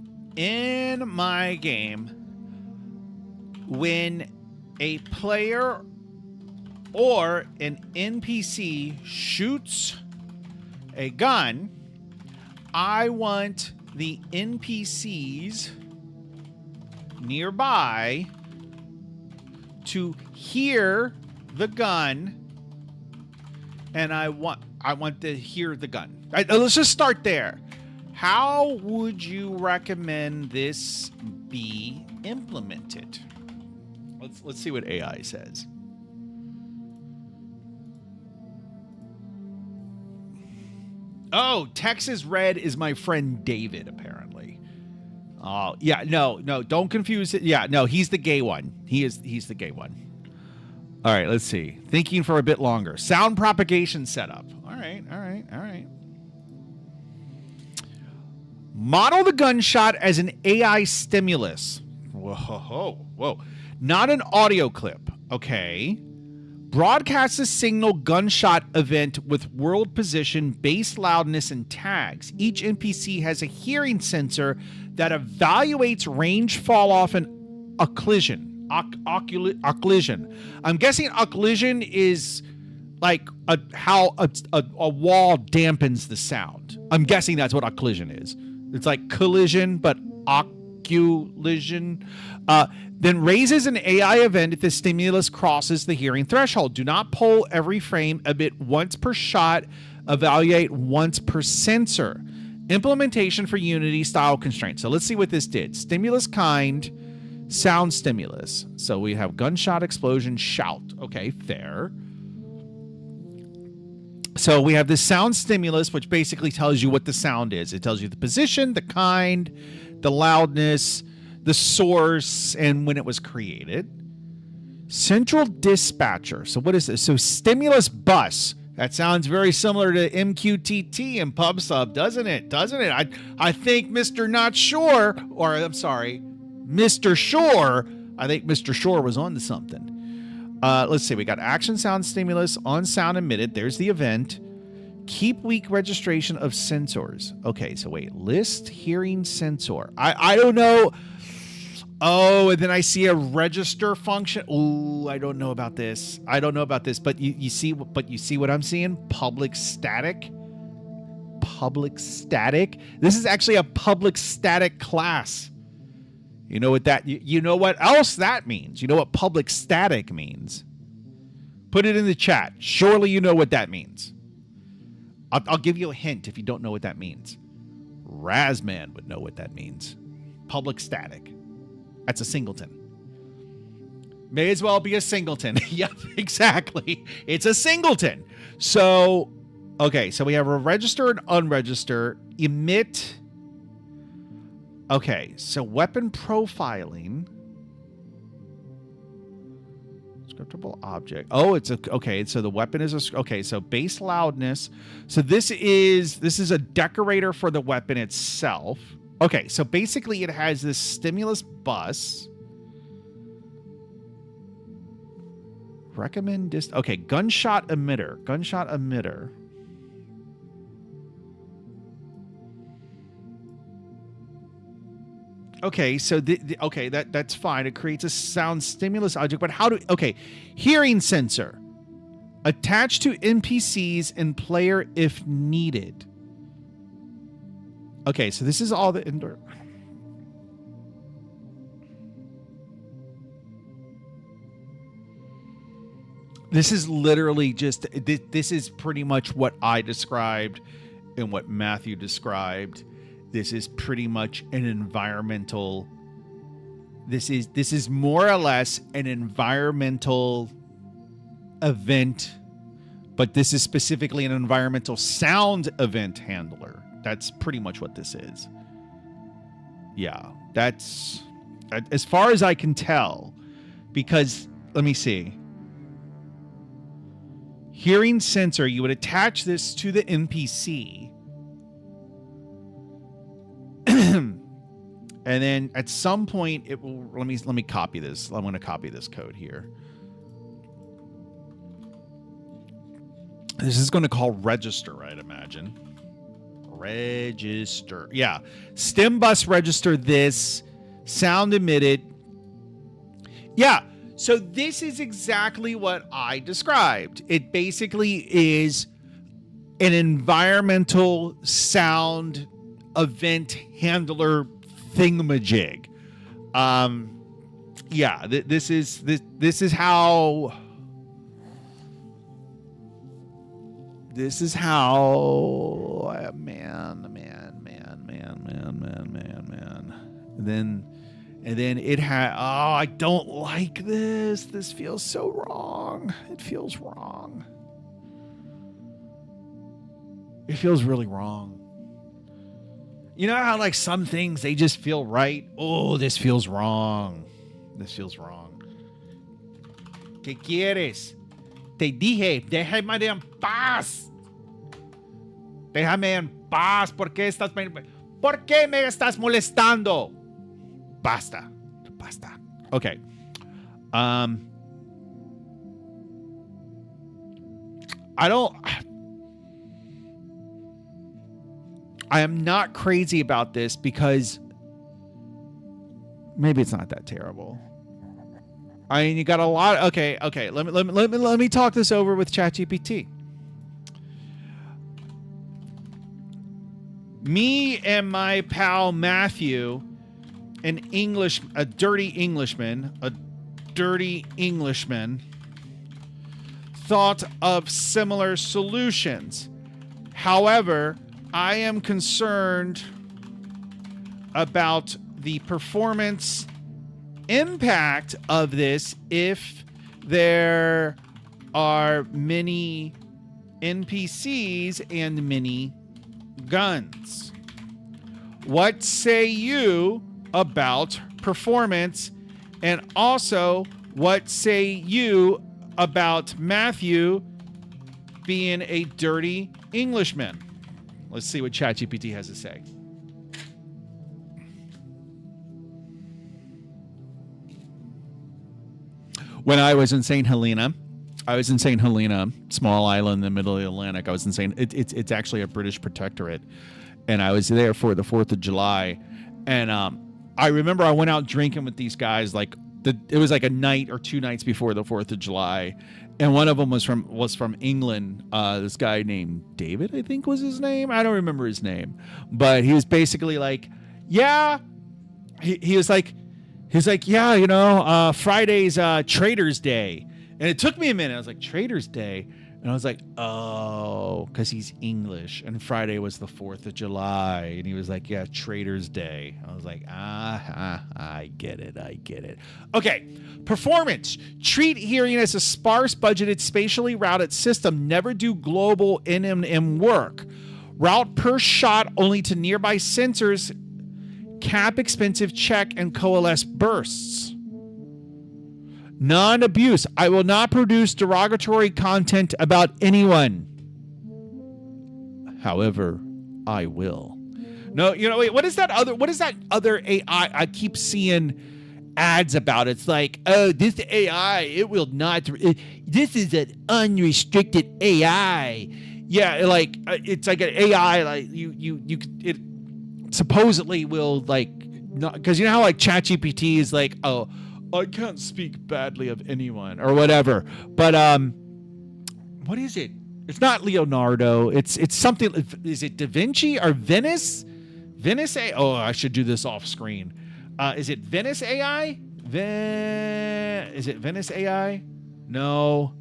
when a player or an NPC shoots a gun, I want the NPCs nearby to hear the gun, and I want to hear the gun. Right, let's just start there. How would you recommend this be implemented? Let's see what AI says. Oh, Texas Red is my friend David, apparently. Oh, yeah, no, don't confuse it. Yeah, no, he's the gay one. He's the gay one. All right, let's see. Thinking for a bit longer. Sound propagation setup. All right. Model the gunshot as an AI stimulus. Whoa. Not an audio clip. Okay. Broadcast a signal gunshot event with world position, bass loudness, and tags. Each NPC has a hearing sensor that evaluates range, fall off, and occlusion. Occlusion. I'm guessing occlusion is like how a wall dampens the sound. I'm guessing that's what occlusion is. It's like collision, but occlusion. Then raises an AI event if the stimulus crosses the hearing threshold. Do not pull every frame, emit once per shot, evaluate once per sensor. Implementation for Unity style constraints. So let's see what this did. Stimulus kind, sound stimulus. So we have gunshot, explosion, shout. Okay, fair. So we have this sound stimulus, which basically tells you what the sound is. It tells you the position, the kind, the loudness, the source, and when it was created. Central dispatcher. So what is this? So stimulus bus. That sounds very similar to MQTT and PubSub, doesn't it? I think Mr. Not Sure, or I'm sorry, Mr. Shore. I think Mr. Shore was on to something. Let's see. We got action sound stimulus on sound emitted. There's the event. Keep weak registration of sensors. Okay, so wait. List hearing sensor. I don't know. Oh, and then I see a register function. Ooh, I don't know about this. But you see what I'm seeing? Public static. Public static. This is actually a public static class. You know what that? You know what else that means? You know what public static means? Put it in the chat. Surely you know what that means. I'll give you a hint if you don't know what that means. Razman would know what that means. Public static. That's a singleton. May as well be a singleton. Yep, exactly. It's a singleton. So, okay, so we have a register and unregister. Emit. Okay, so weapon profiling. Scriptable object. Oh, it's a okay. So the weapon is a okay. So base loudness. So this is a decorator for the weapon itself. Okay, so basically it has this stimulus bus. Recommend distance. Okay, gunshot emitter. Gunshot emitter. Okay, so okay, that's fine. It creates a sound stimulus object, but how do okay, hearing sensor. Attached to NPCs and player if needed. Okay, so this is all the indoor. This is literally just, this is pretty much what I described and what Matthew described. This is pretty much an environmental, this is more or less an environmental event, but this is specifically an environmental sound event handler. That's pretty much what this is. Yeah, that's as far as I can tell, because let me see. Hearing sensor, you would attach this to the NPC. And then at some point it will, let me copy this. I'm going to copy this code here. This is going to call register, I'd imagine. Register. Yeah. Stim bus register this. Sound emitted. Yeah. So this is exactly what I described. It basically is an environmental sound event handler thingamajig. Yeah, this is how man. And then it had, oh, I don't like this. This feels so wrong. It feels wrong. It feels really wrong. You know how like some things, they just feel right? Oh, this feels wrong. This feels wrong. ¿Qué quieres? Te dije, déjame en paz. Déjame en paz. ¿Por qué me estás molestando? Basta. Okay. I am not crazy about this because maybe it's not that terrible. I mean, you got a lot. Okay. Let me talk this over with ChatGPT. Me and my pal Matthew, a dirty Englishman, thought of similar solutions. However, I am concerned about the performance impact of this if there are many NPCs and many guns. What say you about performance? And also, what say you about Matthew being a dirty Englishman? Let's see what ChatGPT has to say. When I was in St. Helena, small island in the middle of the Atlantic. I was in St. It's actually a British protectorate, and I was there for the 4th of July, and I remember I went out drinking with these guys like it was like a night or 2 nights before the 4th of July, and one of them was from England. This guy named David, I think was his name. I don't remember his name, but he was basically like, yeah, he was like, yeah, Friday's Trader's Day, and it took me a minute. I was like, Trader's Day. And I was like, oh, because he's English. And Friday was the 4th of July. And he was like, yeah, Trader's Day. I was like, I get it. Okay, performance. Treat hearing as a sparse budgeted, spatially routed system. Never do global NMM work. Route per shot only to nearby sensors. Cap expensive check and coalesce bursts. Non-abuse. I will not produce derogatory content about anyone. However, I will. No, wait, what is that other AI? I keep seeing ads about it. It's like, oh, this AI, it will not. This is an unrestricted AI. Yeah, like it's like an AI. Like it supposedly will like, because you know how like ChatGPT is like, oh, I can't speak badly of anyone or whatever. But what is it? It's not Leonardo. It's something. Is it Da Vinci or Venice? Venice AI? Oh, I should do this off screen. Is it Venice AI? Is it Venice AI? No.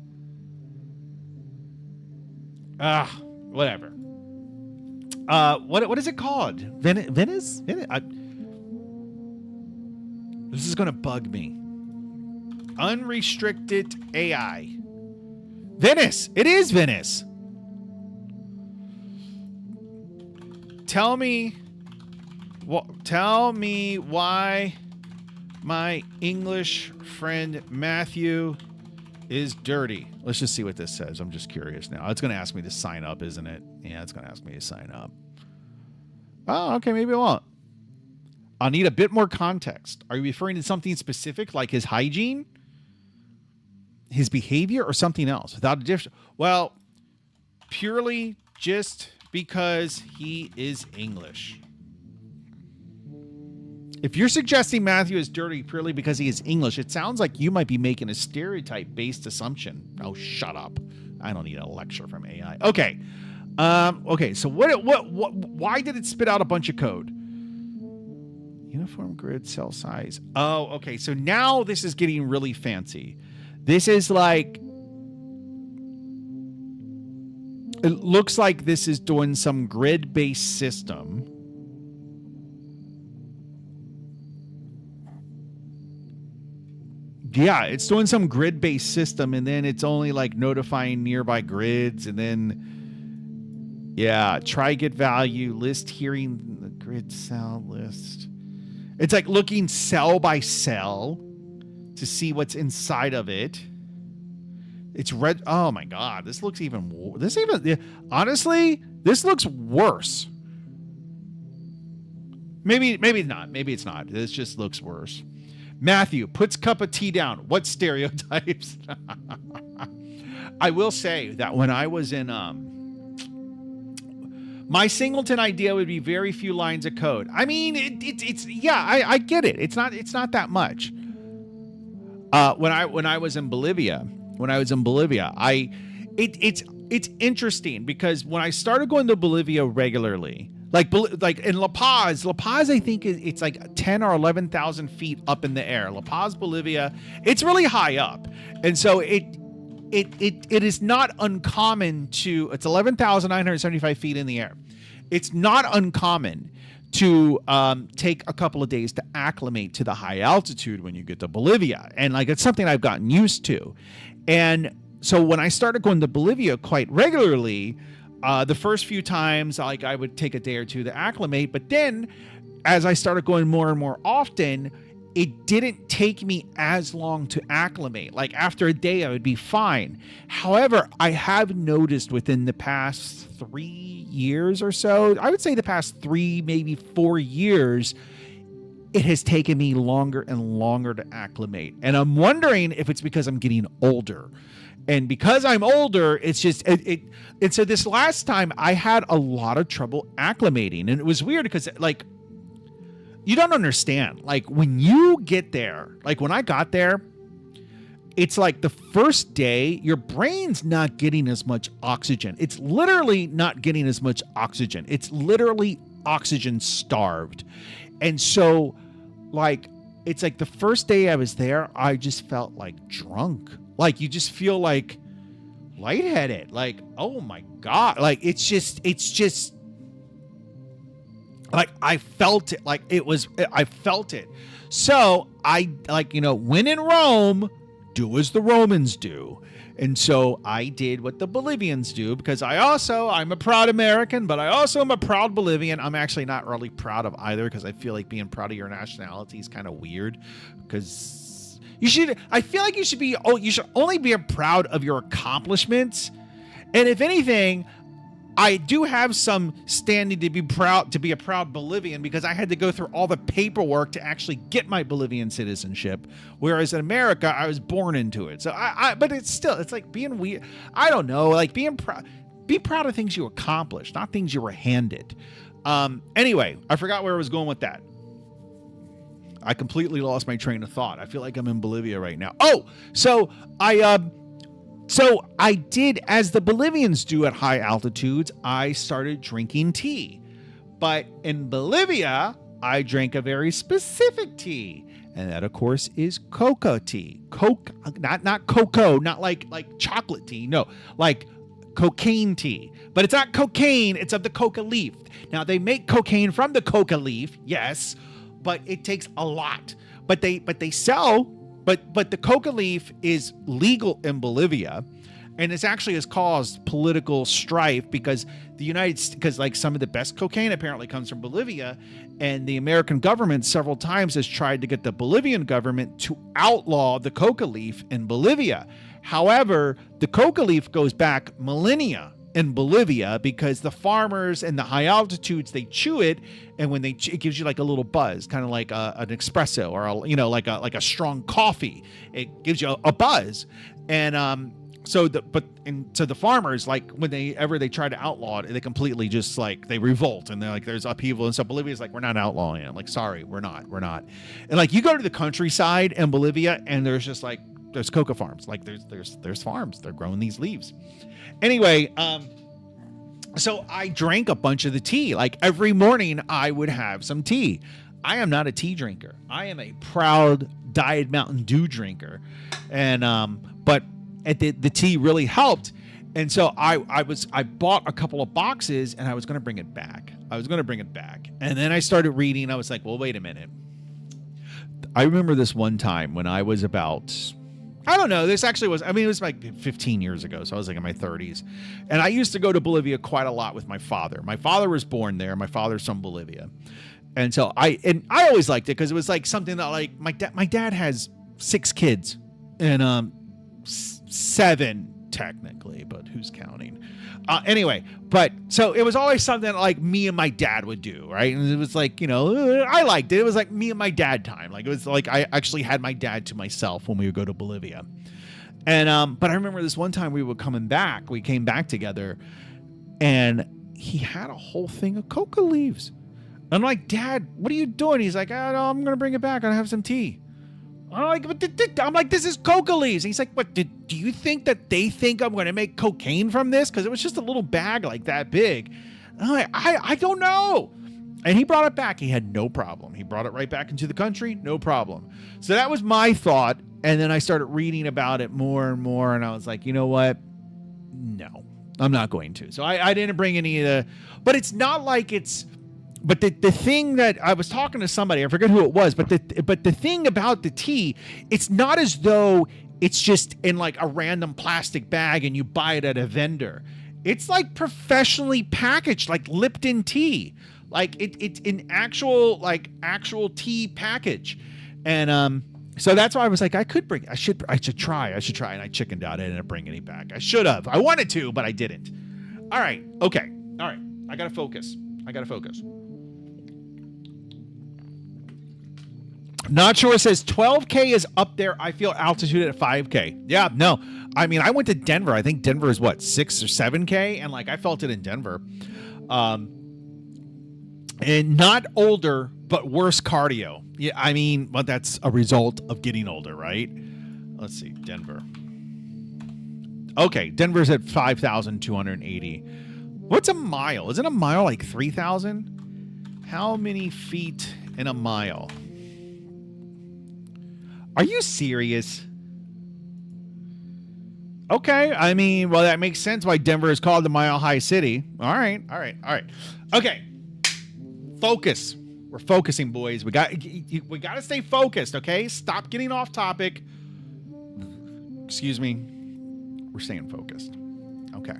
Whatever. What is it called? Venice? This is going to bug me. Unrestricted AI. Venice. It is Venice. Tell me why my English friend Matthew is dirty. Let's just see what this says. I'm just curious now. It's going to ask me to sign up, isn't it? Yeah, it's going to ask me to sign up. Oh, okay. Maybe it won't. I'll need a bit more context. Are you referring to something specific like his hygiene, his behavior, or something else? Without a difference. Well, purely just because he is English. If you're suggesting Matthew is dirty purely because he is English, it sounds like you might be making a stereotype-based assumption. Oh, shut up. I don't need a lecture from AI. Okay. Okay, so why did it spit out a bunch of code? Uniform grid cell size. Oh, okay. So now this is getting really fancy. This is like, it looks like this is doing some grid-based system. Yeah, it's doing some grid-based system, and then it's only like notifying nearby grids, and then, yeah, try get value, list hearing the grid cell list. It's like looking cell by cell to see what's inside of it. It's red. Oh my God, this looks even. Honestly, this looks worse. Maybe not. Maybe it's not. This just looks worse. Matthew puts cup of tea down. What stereotypes? I will say that when I was in my singleton idea would be very few lines of code. I mean, it's I get it. It's not that much. When I was in Bolivia, it's interesting because when I started going to Bolivia regularly, like in La Paz, I think it's like 10 or 11,000 feet up in the air. La Paz, Bolivia, it's really high up, and so it is not uncommon to. It's 11,975 feet in the air. It's not uncommon to take a couple of days to acclimate to the high altitude when you get to Bolivia, and like it's something I've gotten used to. And so when I started going to Bolivia quite regularly, the first few times, like I would take a day or two to acclimate, but then as I started going more and more often, it didn't take me as long to acclimate. Like after a day, I would be fine. However, I have noticed within the past 3 years or so, I would say the past 3, maybe 4 years, it has taken me longer and longer to acclimate. And I'm wondering if it's because I'm getting older. And because I'm older, it's just it. So this last time I had a lot of trouble acclimating, and it was weird because like you don't understand. Like when you get there, like when I got there, it's like the first day, your brain's not getting as much oxygen. It's literally not getting as much oxygen. It's literally oxygen starved. And so, like, it's like the first day I was there, I just felt like drunk. Like, you just feel like lightheaded. Like, oh my God. Like, it's just, like, I felt it. Like, I felt it. So, I, like, when in Rome, do as the Romans do. And so I did what the Bolivians do, because I'm a proud American, but I also am a proud Bolivian. I'm actually not really proud of either, because I feel like being proud of your nationality is kind of weird, because I feel like you should only be proud of your accomplishments. And if anything, I do have some standing to be a proud Bolivian, because I had to go through all the paperwork to actually get my Bolivian citizenship. Whereas in America, I was born into it. So but it's like being weird. I don't know, like be proud of things you accomplished, not things you were handed. Anyway, I forgot where I was going with that. I completely lost my train of thought. I feel like I'm in Bolivia right now. Oh, so I did, as the Bolivians do at high altitudes, I started drinking tea. But in Bolivia, I drank a very specific tea. And that, of course, is coca tea. Not cocoa, not like chocolate tea. No, like cocaine tea. But it's not cocaine, it's of the coca leaf. Now, they make cocaine from the coca leaf, yes, but it takes a lot. But they sell... But the coca leaf is legal in Bolivia, and it actually has caused political strife, because like some of the best cocaine apparently comes from Bolivia, and the American government several times has tried to get the Bolivian government to outlaw the coca leaf in Bolivia. However, the coca leaf goes back millennia in Bolivia, because the farmers in the high altitudes, they chew it, and when it gives you like a little buzz, kind of like an espresso, or like a strong coffee. It gives you a buzz, and so the farmers, like whenever they try to outlaw it, they completely just like they revolt, and they're like there's upheaval, and so Bolivia's like, we're not outlawing it. I'm like, sorry, we're not, and like you go to the countryside in Bolivia, and there's coca farms, like there's farms, they're growing these leaves. Anyway, so I drank a bunch of the tea. Like every morning I would have some tea. I am not a tea drinker. I am a proud Diet Mountain Dew drinker. And, but the tea really helped. And so I bought a couple of boxes, and I was going to bring it back. And then I started reading. I was like, well, wait a minute. I remember this one time when I was about, I don't know, it was like 15 years ago. So I was like in my 30s. And I used to go to Bolivia quite a lot with my father. My father was born there. My father's from Bolivia. And so I always liked it, because it was like something that, like, my dad has 6 kids, and 7 technically, but who's counting? Anyway, but so it was always something like me and my dad would do, right? And it was like, I liked it. It was like me and my dad time. Like, it was like I actually had my dad to myself when we would go to Bolivia. And but I remember this one time we came back together, and he had a whole thing of coca leaves. I'm like, Dad, what are you doing? He's like, oh, no, I'm going to bring it back. I'll have some tea. I'm like, this is coca leaves. And he's like, what, do you think that they think I'm going to make cocaine from this? Because it was just a little bag like that big. And I'm like, I don't know. And he brought it back. He had no problem. He brought it right back into the country. No problem. So that was my thought. And then I started reading about it more and more. And I was like, you know what? No, I'm not going to. So I didn't bring any of the, but it's not like it's, but the thing that I was talking to somebody, I forget who it was, but the thing about the tea, it's not as though it's just in like a random plastic bag and you buy it at a vendor. It's like professionally packaged, like Lipton tea. Like it's an actual tea package. And so that's why I was like, I should try. And I chickened out. I didn't bring any back. I should have. I wanted to, but I didn't. All right. Okay. All right. I got to focus. Not sure. It says 12K is up there. I feel altitude at 5K. Yeah, no. I mean, I went to Denver. I think Denver is what, 6 or 7K? And like, I felt it in Denver. And not older but worse cardio. Yeah, I mean, but that's a result of getting older, right? Let's see, Denver. Okay, Denver's at 5,280. What's a mile? Isn't a mile like 3,000? How many feet in a mile? Are you serious? Okay, I mean, well, that makes sense why Denver is called the Mile High City. All right. Okay, focus. We're focusing, boys. We got to stay focused. Okay, stop getting off topic. Excuse me. We're staying focused. Okay.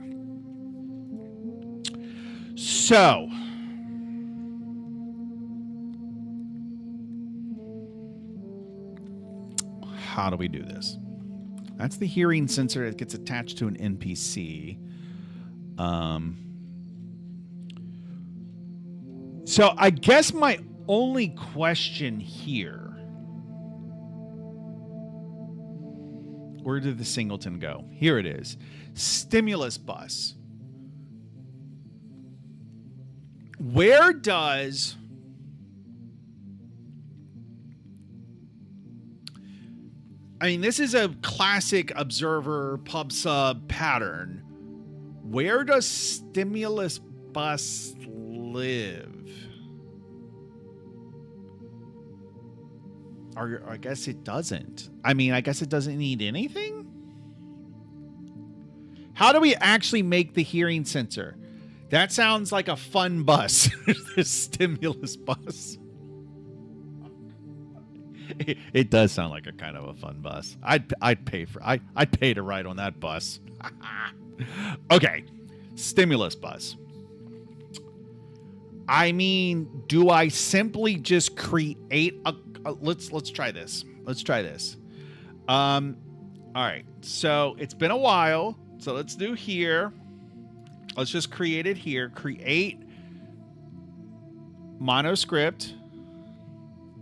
So, how do we do this? That's the hearing sensor that gets attached to an NPC. So I guess my only question here, where did the singleton go? Here it is. Stimulus bus. Where does this is a classic observer pub sub pattern. Where does stimulus bus live? Or I guess it doesn't. I mean, I guess it doesn't need anything? How do we actually make the hearing sensor? That sounds like a fun bus. The stimulus bus. It does sound like a kind of a fun bus. I'd pay to ride on that bus. Okay, stimulus bus. I mean, do I simply just create a let's try this. Let's try this. All right. So it's been a while. So let's do here. Let's just create it here. Create monoscript.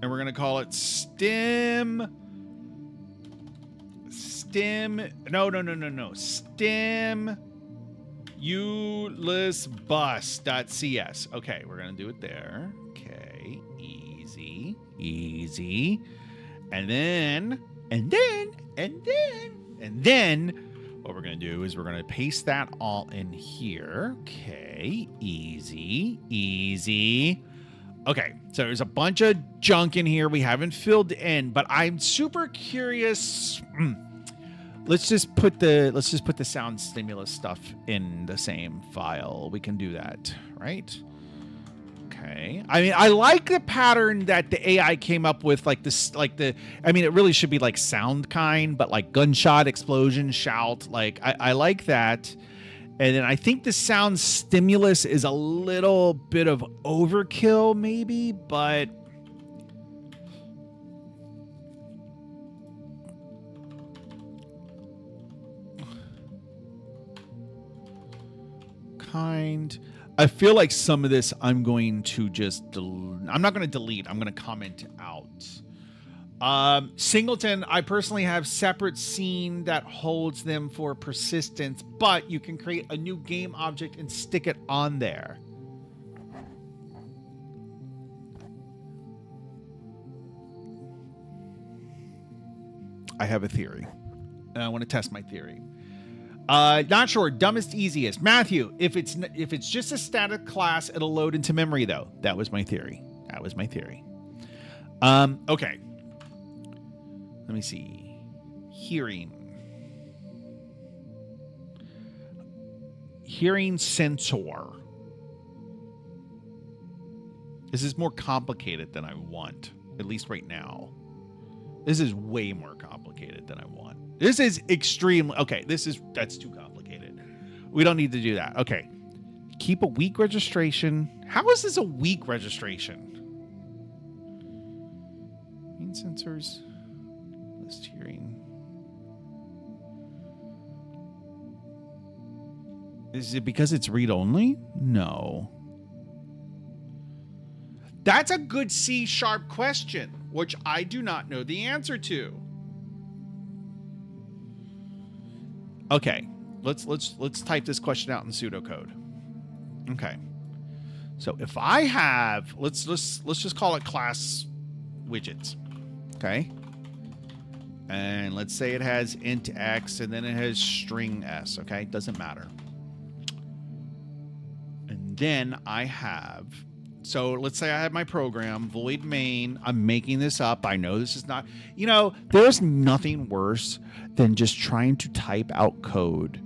And we're going to call it stim. No. Stimulusbus.cs. Okay, we're going to do it there. Okay, easy. And then what we're going to do is we're going to paste that all in here. Okay, easy. Okay, so there's a bunch of junk in here we haven't filled in, but I'm super curious. Let's just put the sound stimulus stuff in the same file. We can do that, right? Okay. I mean, I like the pattern that the AI came up with, like this, it really should be like sound kind, but like gunshot, explosion, shout. Like I like that. And then I think the sound stimulus is a little bit of overkill, maybe, but I feel like some of this I'm going to just I'm not going to delete. I'm going to comment out. Singleton, I personally have separate scene that holds them for persistence, but you can create a new game object and stick it on there. I have a theory, and I want to test my theory. Not sure. Dumbest, easiest. Matthew, if it's just a static class, it'll load into memory though. That was my theory. Okay. Let me see. Hearing sensor. This is more complicated than I want, at least right now. This is way more complicated than I want. This is extremely... Okay, that's too complicated. We don't need to do that. Okay. Keep a weak registration. How is this a weak registration? Hearing sensors. List hearing. Is it because it's read-only? No. That's a good C# question, which I do not know the answer to. Okay, let's type this question out in pseudocode. Okay, So if I have, let's just call it class widgets, okay? And let's say it has int x and then it has string s, okay? Doesn't matter. And then I have, so let's say I have my program, void main. I'm making this up. I know this is not, there's nothing worse than just trying to type out code.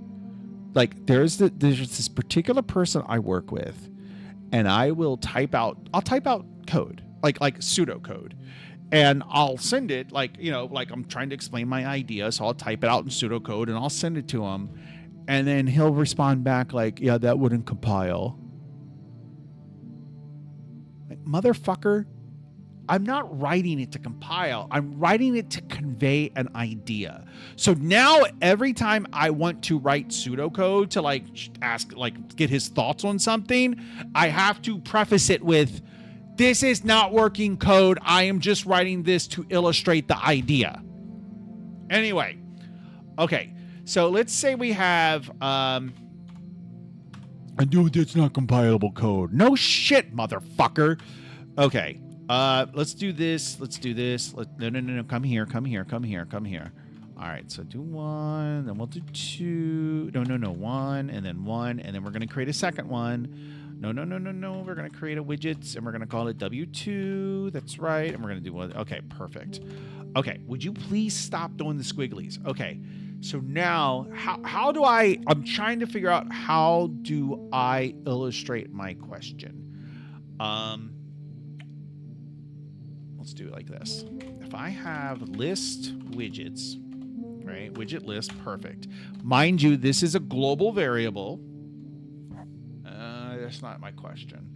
Like there's this particular person I work with, and I'll type out code, like pseudocode. And I'll send it like I'm trying to explain my idea. So I'll type it out in pseudocode and I'll send it to him. And then he'll respond back like, yeah, that wouldn't compile. Like, motherfucker, I'm not writing it to compile. I'm writing it to convey an idea. So now every time I want to write pseudocode to get his thoughts on something, I have to preface it with, this is not working code. I am just writing this to illustrate the idea. Anyway, okay. So let's say we have, I knew that's not compilable code. No shit, motherfucker. Okay. Let's do this. No. Come here. All right. So do one, then we'll do two. No. One, and then we're going to create a second one. No. We're going to create a widgets and we're going to call it W2. That's right. And we're going to do one. Okay, perfect. Okay. Would you please stop doing the squigglies? Okay. So now how do I'm trying to figure out how do I illustrate my question? Let's do it like this. If I have list widgets, right? Widget list, perfect. Mind you, this is a global variable. That's not my question.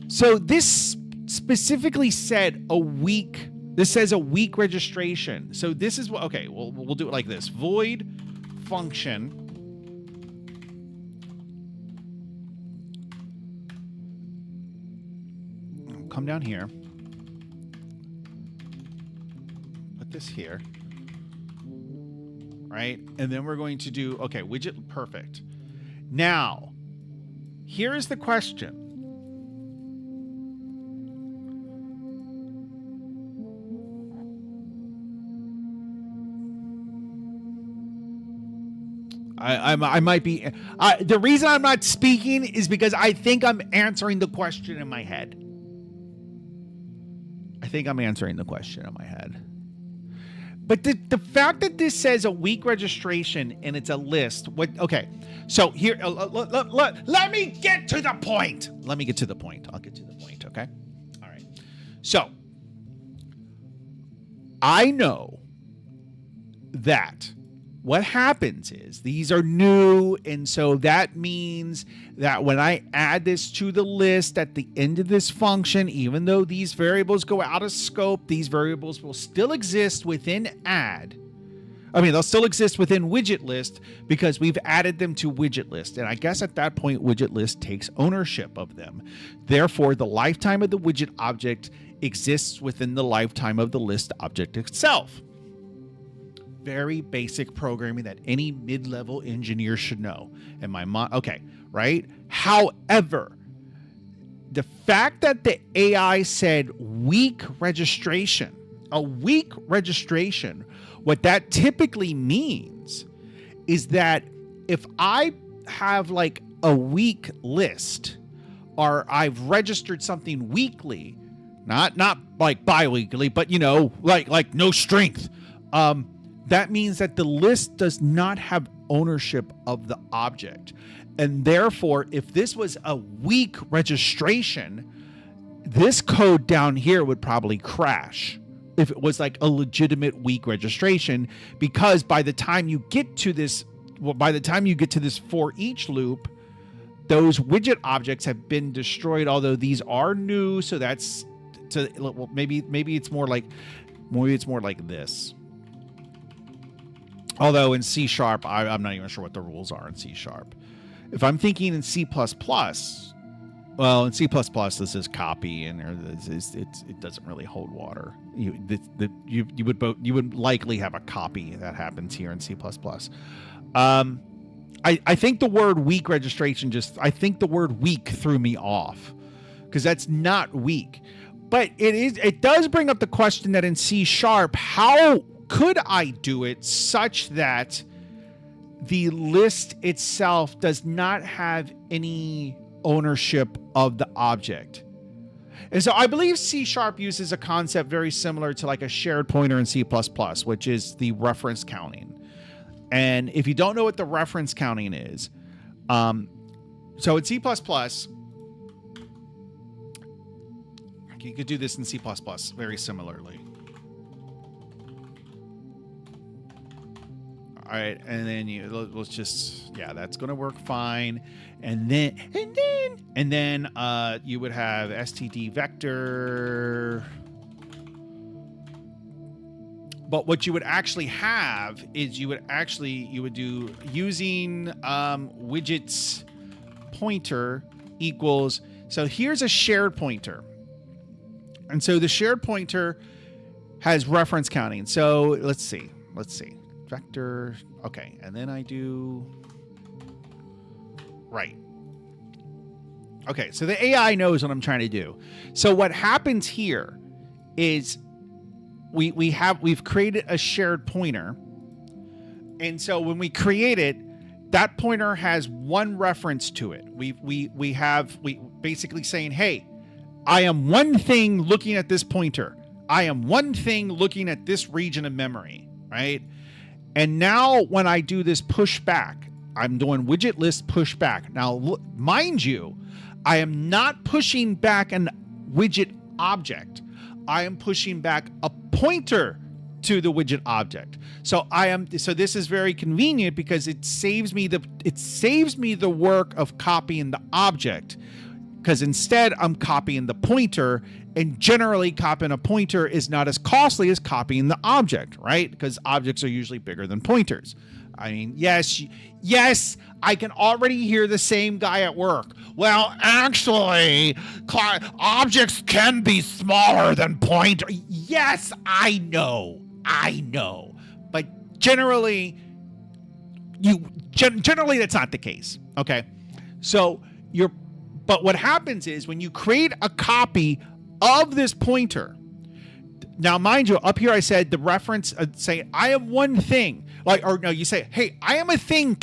So this specifically said a week. This says a week registration. So this is what, okay, we'll do it like this. Void function. Come down here. Put this here. Right? And then we're going to do, okay, widget, perfect. Now, here is the question. I might be, the reason I'm not speaking is because I think I'm answering the question in my head. But the fact that this says a week registration and it's a list, okay. So here, let me get to the point. I'll get to the point, okay? All right. So I know that what happens is these are new, and so that means that when I add this to the list at the end of this function, even though these variables go out of scope, these variables will still exist within add. They'll still exist within widget list because we've added them to widget list. And I guess at that point, widget list takes ownership of them. Therefore, the lifetime of the widget object exists within the lifetime of the list object itself. Very basic programming that any mid-level engineer should know. And my mom, okay, right? However, the fact that the AI said week registration, what that typically means is that if I have like a week list, or I've registered something weekly, not like bi-weekly, but like no strength, that means that the list does not have ownership of the object. And therefore, if this was a weak registration, this code down here would probably crash if it was like a legitimate weak registration, because by the time you get to this for each loop, those widget objects have been destroyed, although these are new. So maybe it's more like this. Although in C#, I'm not even sure what the rules are in C#. If I'm thinking in C++, Well, in C++, this is copy, and it doesn't really hold water. You would likely have a copy that happens here in C++. I think the word weak registration I think the word weak threw me off, because that's not weak. But it does bring up the question that in C#, how could I do it such that the list itself does not have any ownership of the object? And so I believe C# uses a concept very similar to like a shared pointer in C++, which is the reference counting. And if you don't know what the reference counting is, so in C++, you could do this in C++ very similarly. All right, and then let's just, that's going to work fine. And then you would have std vector. But what you would actually have is you would do using widgets pointer equals. So here's a shared pointer. And so the shared pointer has reference counting. So let's see. Vector. Okay. And then I do. Right. Okay. So the AI knows what I'm trying to do. So what happens here is we've created a shared pointer. And so when we create it, that pointer has one reference to it. We basically saying, hey, I am one thing looking at this pointer. I am one thing looking at this region of memory, right? And now when I do this pushback, I'm doing widget list pushback. Now, mind you, I am not pushing back an widget object. I am pushing back a pointer to the widget object. So this is very convenient because it saves me the work of copying the object, because instead I'm copying the pointer, and generally copying a pointer is not as costly as copying the object, right? Because objects are usually bigger than pointers. I mean, yes, I can already hear the same guy at work. Well, actually, objects can be smaller than pointers. Yes, I know. But generally that's not the case. Okay. So but what happens is when you create a copy of this pointer, now mind you, up here I said the reference say I am one thing, you say, hey, I am a thing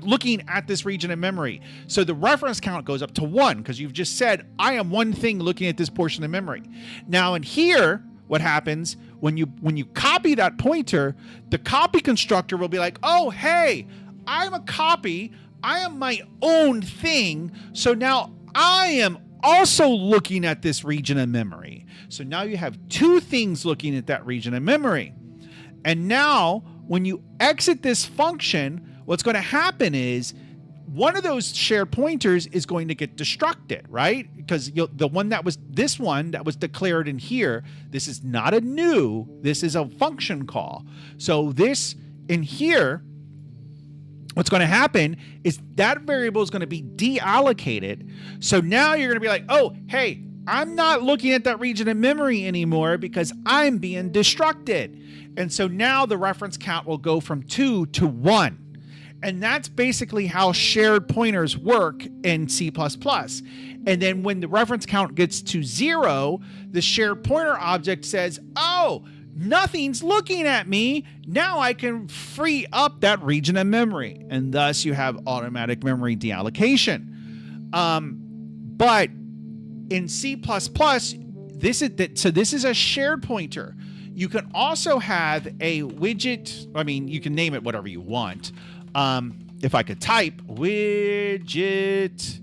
looking at this region of memory. So the reference count goes up to 1 because you've just said I am one thing looking at this portion of memory. Now in here, what happens when you copy that pointer, the copy constructor will be like, oh, hey, I'm a copy. I am my own thing. So now I am also looking at this region of memory. So now you have two things looking at that region of memory. And now when you exit this function, what's going to happen is one of those shared pointers is going to get destructed, right? Because the one that was declared in here, this is not a new, this is a function call. So this in here, what's going to happen is that variable is going to be deallocated. So now you're going to be like, oh, hey, I'm not looking at that region of memory anymore because I'm being destructed. And so now the reference count will go from 2 to 1. And that's basically how shared pointers work in C++. And then when the reference count gets to 0, the shared pointer object says, oh, nothing's looking at me. Now I can free up that region of memory. And thus you have automatic memory deallocation. But in C++, this is a shared pointer. You can also have a widget. I mean, you can name it whatever you want. If I could type widget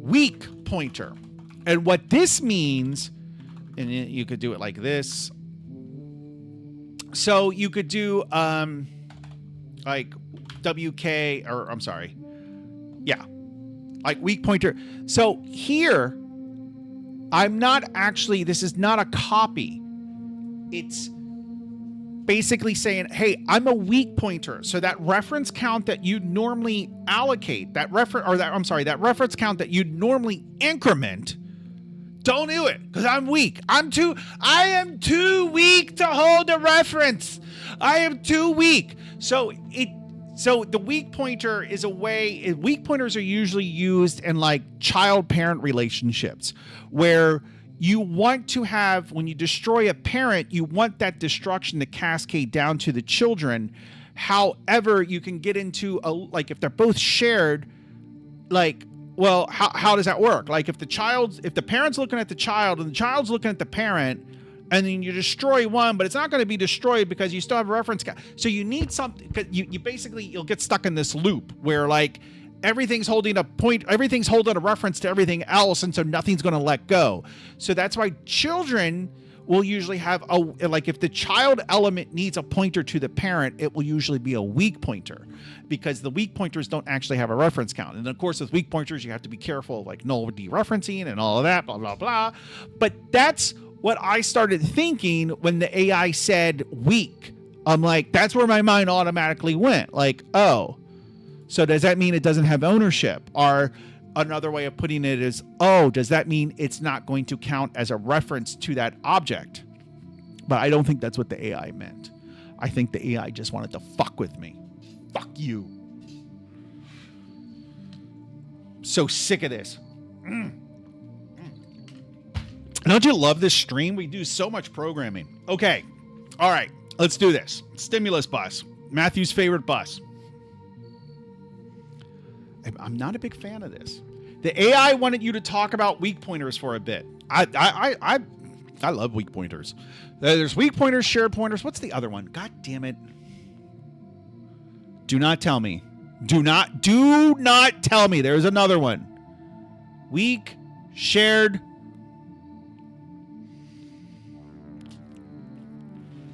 weak pointer. And what this means, and you could do it like this. So you could do like WK, or I'm sorry. Yeah. Like weak pointer. So here, this is not a copy. It's basically saying, hey, I'm a weak pointer. So that reference count that you normally allocate, that reference count that you normally increment, don't do it because I'm weak. I am too weak to hold a reference. I am too weak. So the weak pointer is a way. Weak pointers are usually used in like child-parent relationships where you want to have, when you destroy a parent, you want that destruction to cascade down to the children. However, you can get into like if they're both shared, like, well, how does that work? Like if the parent's looking at the child and the child's looking at the parent, and then you destroy one, but it's not going to be destroyed because you still have a reference. So you need something. You'll get stuck in this loop where like everything's holding a reference to everything else, and so nothing's going to let go. So that's why children will usually have if the child element needs a pointer to the parent, it will usually be a weak pointer because the weak pointers don't actually have a reference count. And of course, with weak pointers, you have to be careful of like null dereferencing and all of that, blah, blah, blah. But that's what I started thinking when the AI said weak. I'm like, that's where my mind automatically went. Like, oh, so does that mean it doesn't have ownership? Or another way of putting it is, oh, does that mean it's not going to count as a reference to that object? But I don't think that's what the AI meant. I think the AI just wanted to fuck with me. Fuck you. So sick of this. Don't you love this stream? We do so much programming. Okay. All right. Let's do this. Stimulus bus. Matthew's favorite bus. I'm not a big fan of this. The AI wanted you to talk about weak pointers for a bit. I love weak pointers. There's weak pointers, shared pointers. What's the other one? God damn it. Do not tell me. Do not tell me. There's another one. Weak, shared.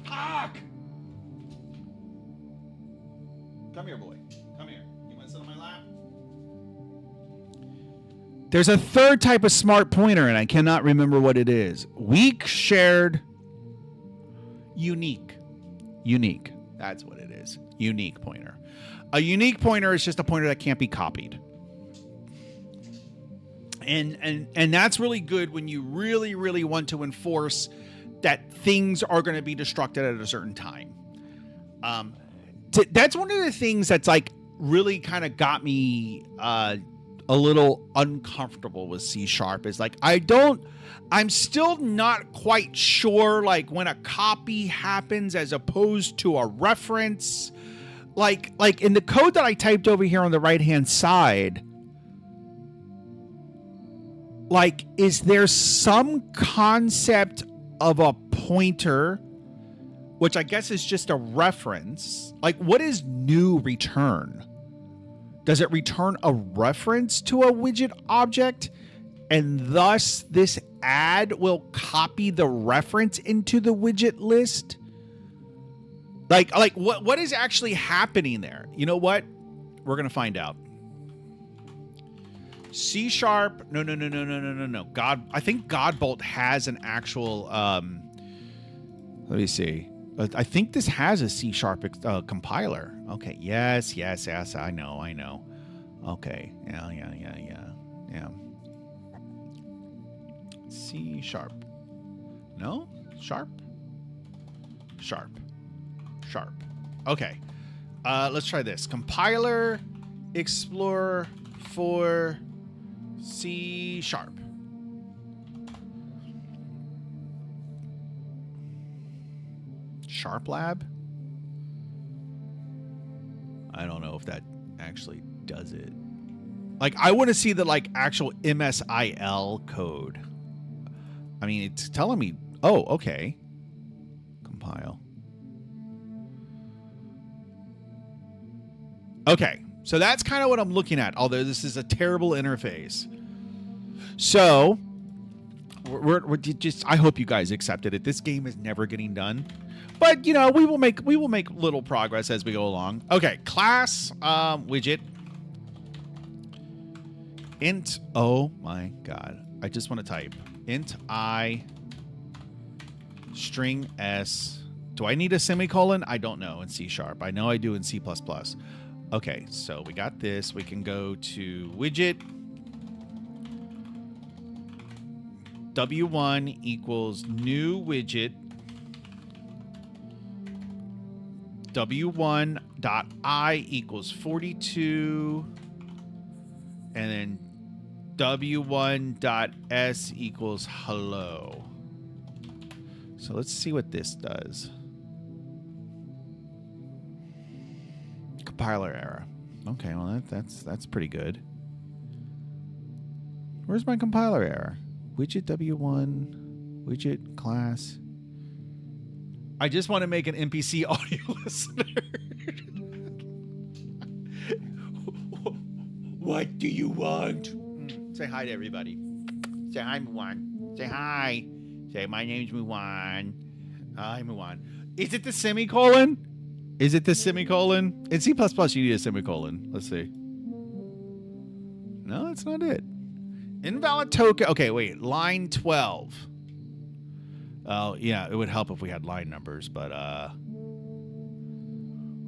Fuck. Come here, boy. Come here. You want to sit on my lap? There's a third type of smart pointer, and I cannot remember what it is. Weak, shared, unique. Unique. That's what it is. Unique pointer. A unique pointer is just a pointer that can't be copied. And that's really good when you really, really want to enforce that things are going to be destructed at a certain time. That's one of the things that's like really kind of got me a little uncomfortable with C# is like, I'm still not quite sure like when a copy happens as opposed to a reference. Like in the code that I typed over here on the right-hand side, like, is there some concept of a pointer, which I guess is just a reference? Like, what is new return? Does it return a reference to a widget object? And thus this add will copy the reference into the widget list? Like what is actually happening there? You know what? We're going to find out. C#. No. I think Godbolt has an actual, let me see. I think this has a C# compiler. Okay. Yes. I know. Okay. Yeah. C#. No? Sharp. Okay. Let's try this. Compiler Explorer for C#. SharpLab? I don't know if that actually does it. Like, I want to see the like actual MSIL code. I mean, it's telling me, oh, okay. Compile. Okay, so that's kind of what I'm looking at, although this is a terrible interface. So, we're just, I hope you guys accepted it. This game is never getting done. But, you know, we will make little progress as we go along. Okay, class widget. Int, oh my god. I just want to type int I string s Do I need a semicolon? I don't know in C#. I know I do in C++. Okay, so we got this. We can go to widget. W1 equals new widget. W1.I equals 42. And then W1.S equals hello. So let's see what this does. Compiler error. Okay, well that's pretty good. Where's my compiler error? Widget W1, widget class. I just want to make an NPC audio listener. What do you want? Say hi to everybody. Say hi, Muwan. Say hi. Say, my name's Muwan. Hi, Muwan. Is it the semicolon? Is it the semicolon? In C++, you need a semicolon. Let's see. No, that's not it. Invalid token. Okay, wait. Line 12. Oh, yeah, it would help if we had line numbers, but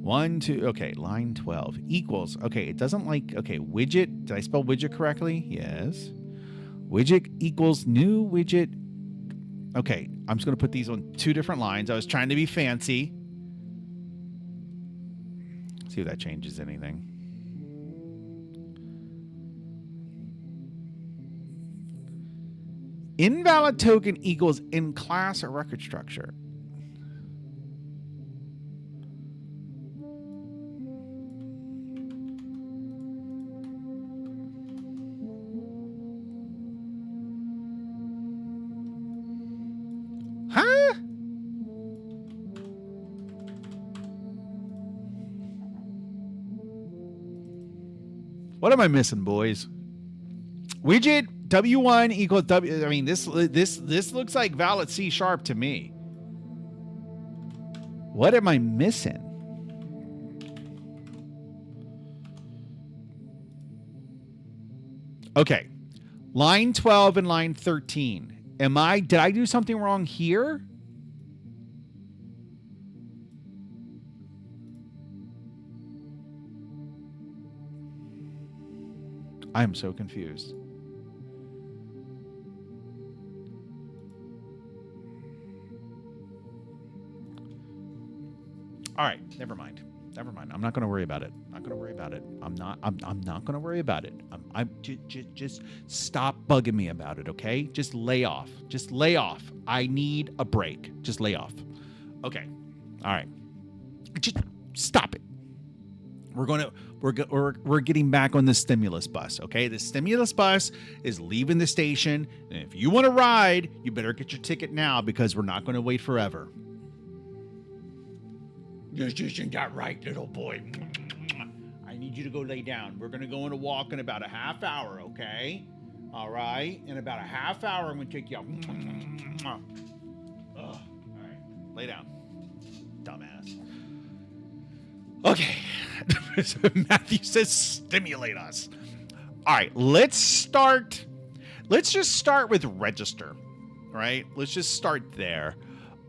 1, 2. Okay, line 12 equals. Okay, it doesn't like. Okay, widget. Did I spell widget correctly? Yes. Widget equals new widget. Okay, I'm just going to put these on 2 different lines. I was trying to be fancy. See if that changes anything. Invalid token equals in class or record structure. Huh? What am I missing, boys? Widget W1 equals W. I mean, this looks like valid C# to me. What am I missing? Okay, line 12 and line 13. Did I do something wrong here? I am so confused. All right, never mind. Never mind. I'm not going to worry about it. I'm not going to worry about it. I'm not going to worry about it. Just stop bugging me about it, okay? Just lay off. Just lay off. I need a break. Just lay off. Okay. All right. Just stop it. We're getting back on the stimulus bus, okay? The stimulus bus is leaving the station, and if you want to ride, you better get your ticket now because we're not going to wait forever. This isn't that right, little boy. I need you to go lay down. We're going to go on a walk in about a half hour, okay? All right? In about a half hour, I'm going to take you out. All right. Lay down. Dumbass. Okay. Matthew says stimulate us. All right. Let's just start with register, right? Let's just start there.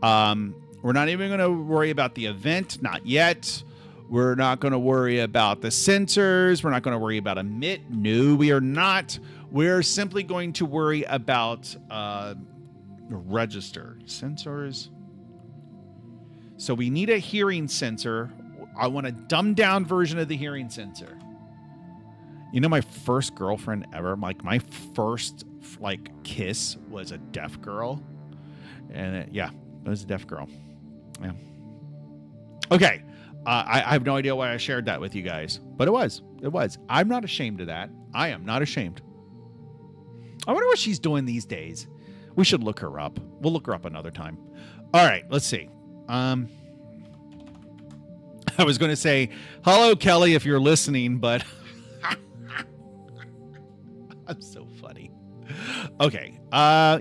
We're not even going to worry about the event. Not yet. We're not going to worry about the sensors. We're not going to worry about emit. No, we are not. We're simply going to worry about register. Sensors. So we need a hearing sensor. I want a dumbed down version of the hearing sensor. You know, my first girlfriend ever, like my first kiss was a deaf girl. And it was a deaf girl. Yeah. Okay. I have no idea why I shared that with you guys, but it was. I'm not ashamed of that. I am not ashamed. I wonder what she's doing these days. We should look her up. We'll look her up another time. All right, let's see. I was going to say, hello, Kelly, if you're listening, but I'm so funny. Okay.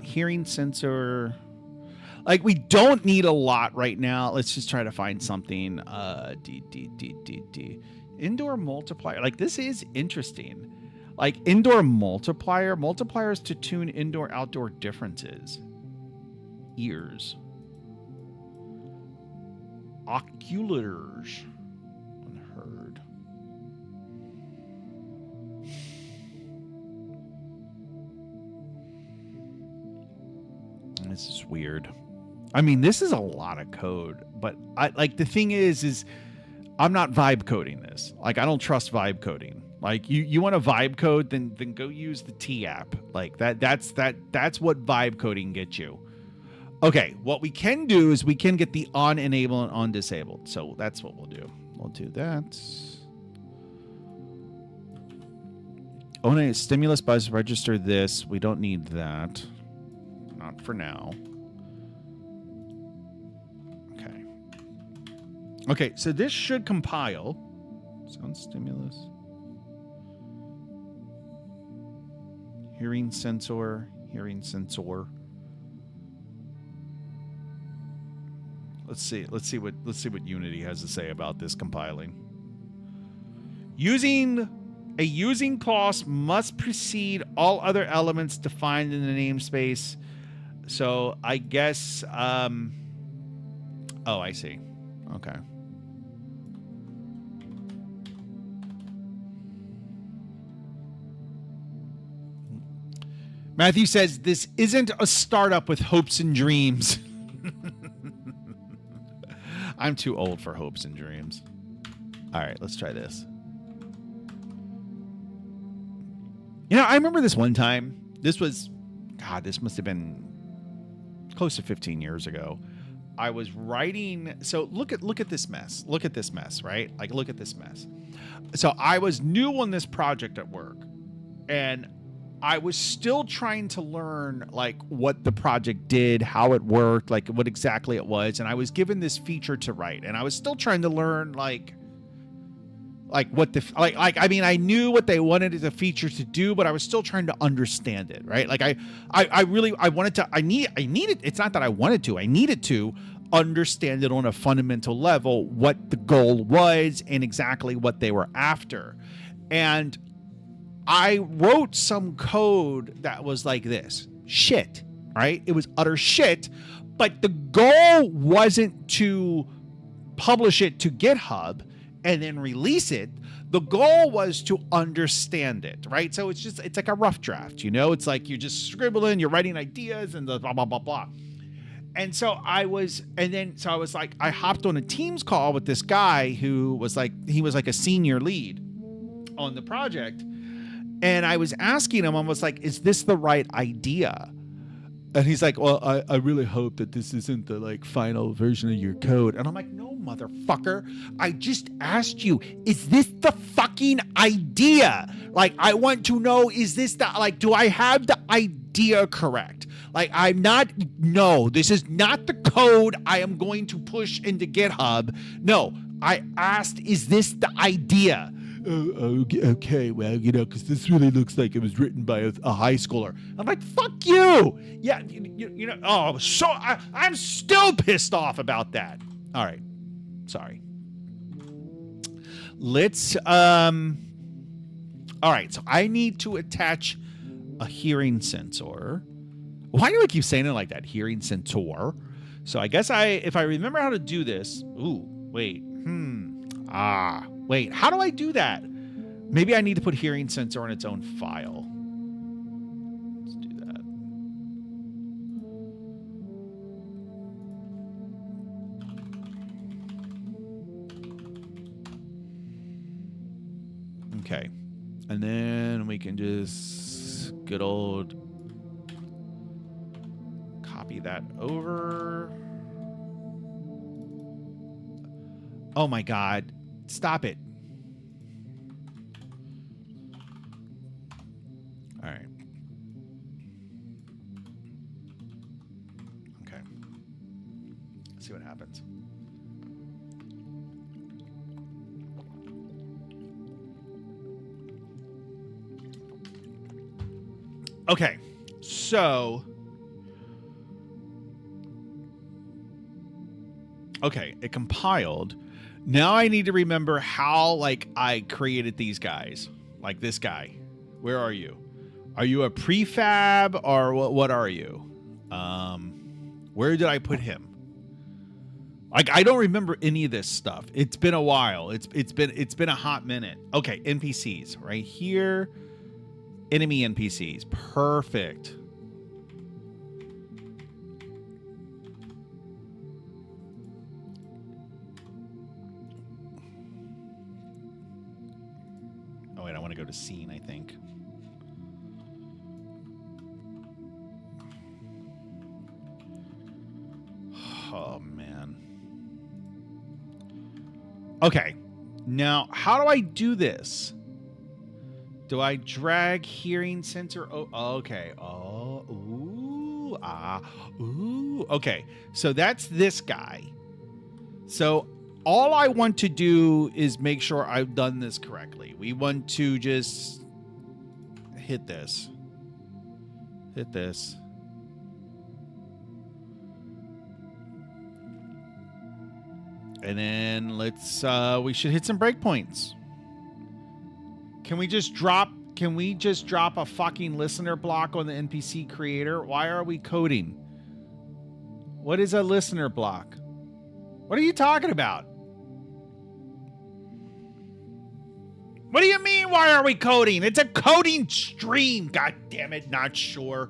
Hearing sensor. Like, we don't need a lot right now. Let's just try to find something. Indoor multiplier. Like, this is interesting. Like, indoor multipliers to tune indoor-outdoor differences. Ears. Oculators. Unheard. This is weird. I mean, this is a lot of code, but the thing is I'm not vibe coding this. Like, I don't trust vibe coding. Like, you want to vibe code, then go use the T app. Like that's what vibe coding gets you. Okay, what we can do is we can get the on enable and on disabled. So that's what we'll do. We'll do that. Oh, no, stimulus buzz register this. We don't need that. Not for now. Okay. Okay, so this should compile. Sound stimulus. Hearing sensor. Hearing sensor. Let's see what Unity has to say about this compiling. Using clause must precede all other elements defined in the namespace. So I guess oh, I see. Okay. Matthew says this isn't a startup with hopes and dreams. I'm too old for hopes and dreams. All right, let's try this. You know, I remember this one time. This must have been close to 15 years ago. I was writing. So look at this mess. Look at this mess, right? Like, look at this mess. So I was new on this project at work, and I was still trying to learn like what the project did, how it worked, like what exactly it was. And I was given this feature to write, and I was still trying to learn like what the, I mean, I knew what they wanted the feature to do, but I was still trying to understand it. Right. Like I needed, it's not that I wanted to, I needed to understand it on a fundamental level, what the goal was and exactly what they were after. And I wrote some code that was like this shit, right? It was utter shit, but the goal wasn't to publish it to GitHub and then release it. The goal was to understand it, right? So it's like a rough draft, you know? It's like you're just scribbling, you're writing ideas and the blah, blah, blah, blah. And so I was like, I hopped on a Teams call with this guy who was like, he was like a senior lead on the project. And I was asking him, I was like, is this the right idea? And he's like, well, I really hope that this isn't the like final version of your code. And I'm like, no, motherfucker. I just asked you, is this the fucking idea? Like, I want to know, is this the, like, do I have the idea correct? Like, no, this is not the code I am going to push into GitHub. No, I asked, is this the idea? Okay, well, you know, because this really looks like it was written by a high schooler. I'm like, fuck you. Yeah, you know, oh, so I'm still pissed off about that. All right, sorry. Let's, all right, so I need to attach a hearing sensor. Why do I keep saying it like that? Hearing sensor. So I guess if I remember how to do this, wait, wait, how do I do that? Maybe I need to put hearing sensor on its own file. Let's do that. Okay. And then we can just good old copy that over. Oh my God. Stop it. All right. Okay. Let's see what happens. Okay. So. Okay. It compiled. Now I need to remember how, like, I created these guys. Like this guy. Where are you? Are you a prefab or what are you? Where did I put him? Like I don't remember any of this stuff. It's been a while. It's been a hot minute. Okay, NPCs right here. Enemy NPCs. Perfect. Oh wait, I want to go to scene, I think. Oh man. Okay. Now, how do I do this? Do I drag hearing sensor? Oh, okay. Oh, ooh, ooh. Okay. So that's this guy. So all I want to do is make sure I've done this correctly. We want to just hit this. Hit this. And then let's we should hit some breakpoints. Can we just drop a fucking listener block on the NPC creator? Why are we coding? What is a listener block? What are you talking about? What do you mean, why are we coding? It's a coding stream. God damn it, not sure.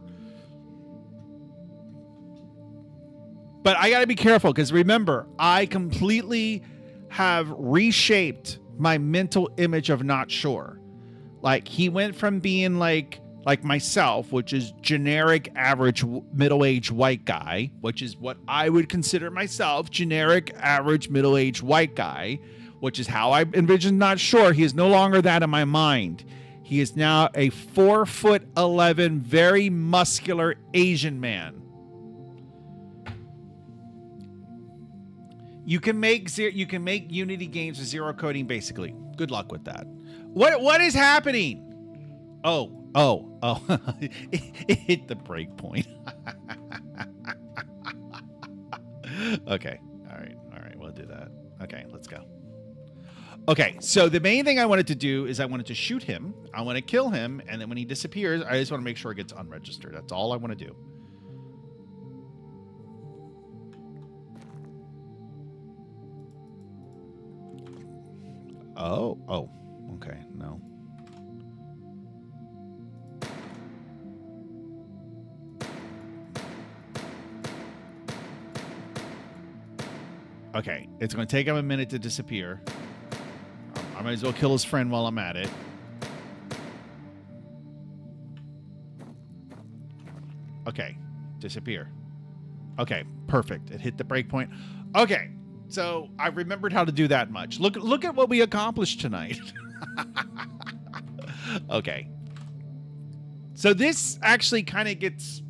But I gotta be careful because remember, I completely have reshaped my mental image of not sure. Like he went from being like myself, which is generic average middle-aged white guy, which is what I would consider myself, generic average middle-aged white guy, which is how I envision not sure. He is no longer that in my mind. He is now a 4'11", very muscular Asian man. You can make Unity games with zero coding basically. Good luck with that. What is happening? Oh. It hit the break point. Okay. All right. We'll do that. Okay, let's go. Okay, so the main thing I wanted to do is I wanted to shoot him. I want to kill him, and then when he disappears, I just want to make sure it gets unregistered. That's all I want to do. Oh, okay, no. Okay, it's going to take him a minute to disappear. I might as well kill his friend while I'm at it. Okay, disappear. Okay, perfect. It hit the breakpoint. Okay. So I remembered how to do that much. Look at what we accomplished tonight. Okay. So this actually kind of gets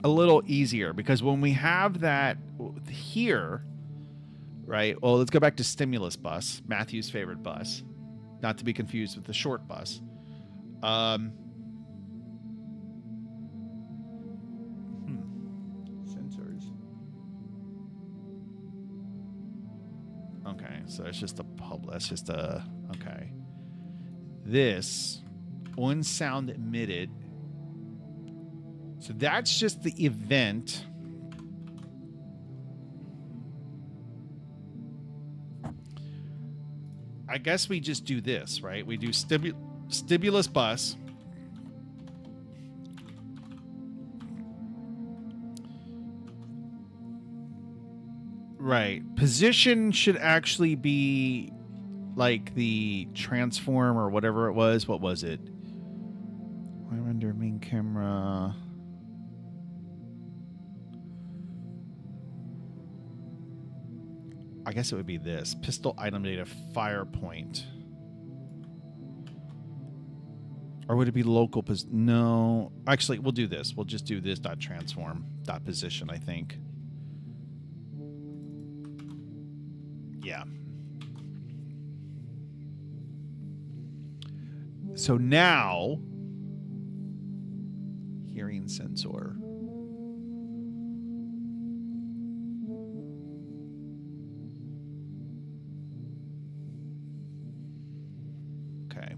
a little easier because when we have that here, right? Well, let's go back to stimulus bus, Matthew's favorite bus, not to be confused with the short bus. Okay, so it's just a pub. That's just a okay. This one sound emitted. So that's just the event. I guess we just do this, right? We do stimulus bus. Right. Position should actually be like the transform or whatever it was. What was it? I render main camera. I guess it would be this. Pistol item data fire point. Or would it be local? No. Actually, we'll do this. We'll just do this dot transform dot position, I think. Yeah. So now, hearing sensor. Okay.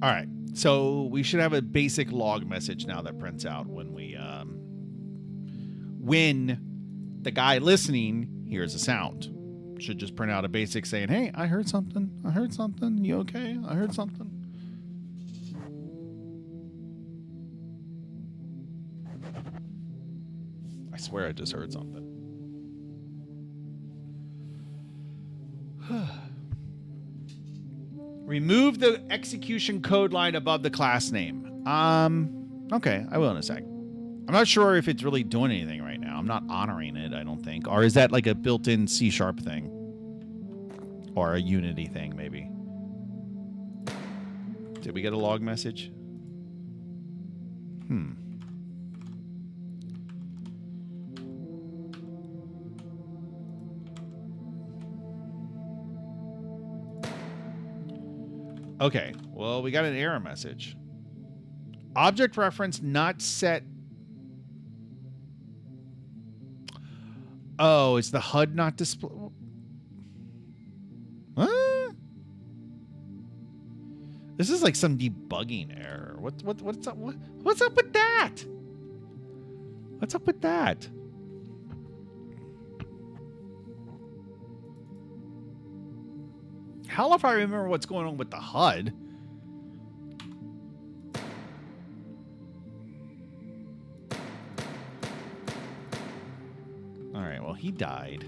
All right. So we should have a basic log message now that prints out when the guy listening hears a sound. Should just print out a basic saying, "Hey, I heard something. I heard something. You okay? I heard something." I swear I just heard something. Remove the execution code line above the class name. Okay, I will in a sec. I'm not sure if it's really doing anything right now. I'm not honoring it, I don't think. Or is that like a built-in C# thing? Or a Unity thing, maybe. Did we get a log message? Okay, well, we got an error message. Object reference not set. Oh, is the HUD not display? What? This is like some debugging error. What's up? What's up with that? What's up with that? Hell if I remember what's going on with the HUD. All right, well, he died.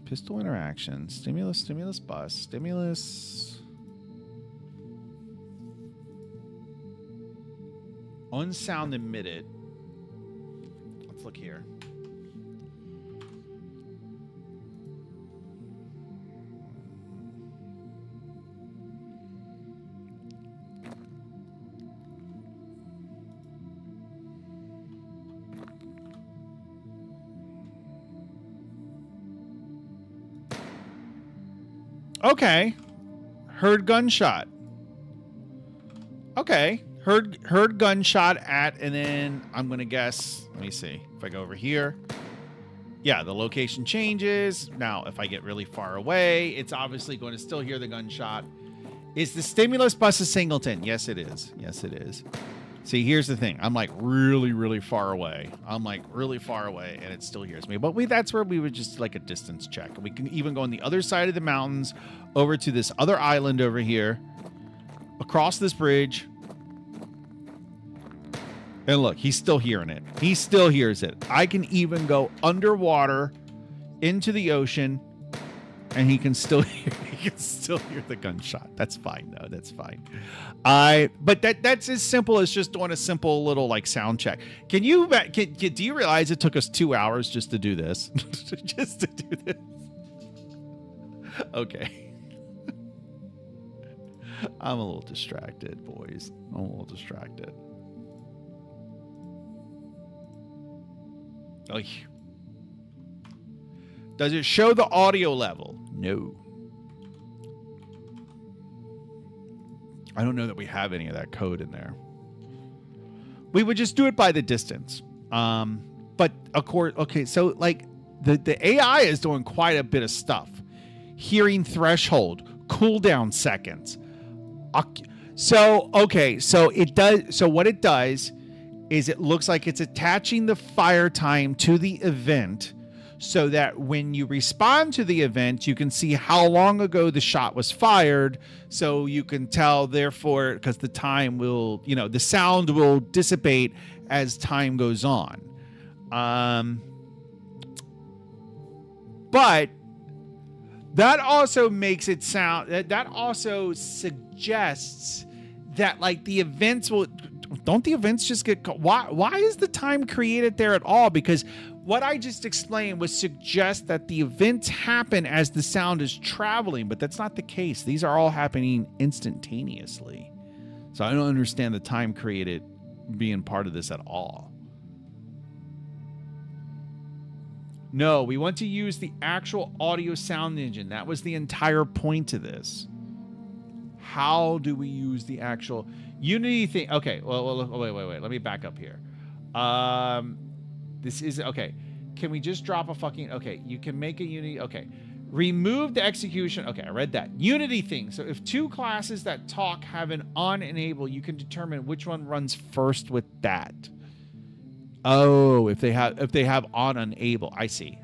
Pistol interaction, stimulus bus, stimulus. On sound emitted. Let's look here. Okay. Heard gunshot. Okay. Heard gunshot at, and then I'm going to guess, let me see. If I go over here. Yeah, the location changes. Now, if I get really far away, it's obviously going to still hear the gunshot. Is the stimulus bus a singleton? Yes, it is. Yes, it is. See, here's the thing. I'm like really, really far away. And it still hears me. But that's where we would just like a distance check. We can even go on the other side of the mountains over to this other island over here, across this bridge. And look, he's still hearing it. He still hears it. I can even go underwater into the ocean, and he can still hear the gunshot. That's fine, though. That's fine. But that's as simple as just doing a simple little like sound check. Do you realize it took us 2 hours just to do this? Just to do this. Okay. I'm a little distracted, boys. I'm a little distracted. Oh, does it show the audio level? No. I don't know that we have any of that code in there. We would just do it by the distance. But of course, okay, so like the AI is doing quite a bit of stuff. Hearing threshold, cooldown seconds. So what it does is it looks like it's attaching the fire time to the event so that when you respond to the event, you can see how long ago the shot was fired. So you can tell, therefore, because the time will, the sound will dissipate as time goes on. But that also makes it sound, that also suggests that like the events don't the events just get, why is the time created there at all? Because what I just explained would suggest that the events happen as the sound is traveling, but that's not the case. These are all happening instantaneously. So I don't understand the time created being part of this at all. No, we want to use the actual audio sound engine. That was the entire point of this. How do we use the actual Unity thing? Okay, well, wait. Let me back up here. This is okay. Can we just drop a fucking, okay, you can make a Unity, okay. Remove the execution. Okay, I read that. Unity thing. So if two classes that talk have an on enable, you can determine which one runs first with that. Oh, if they have on enable. I see.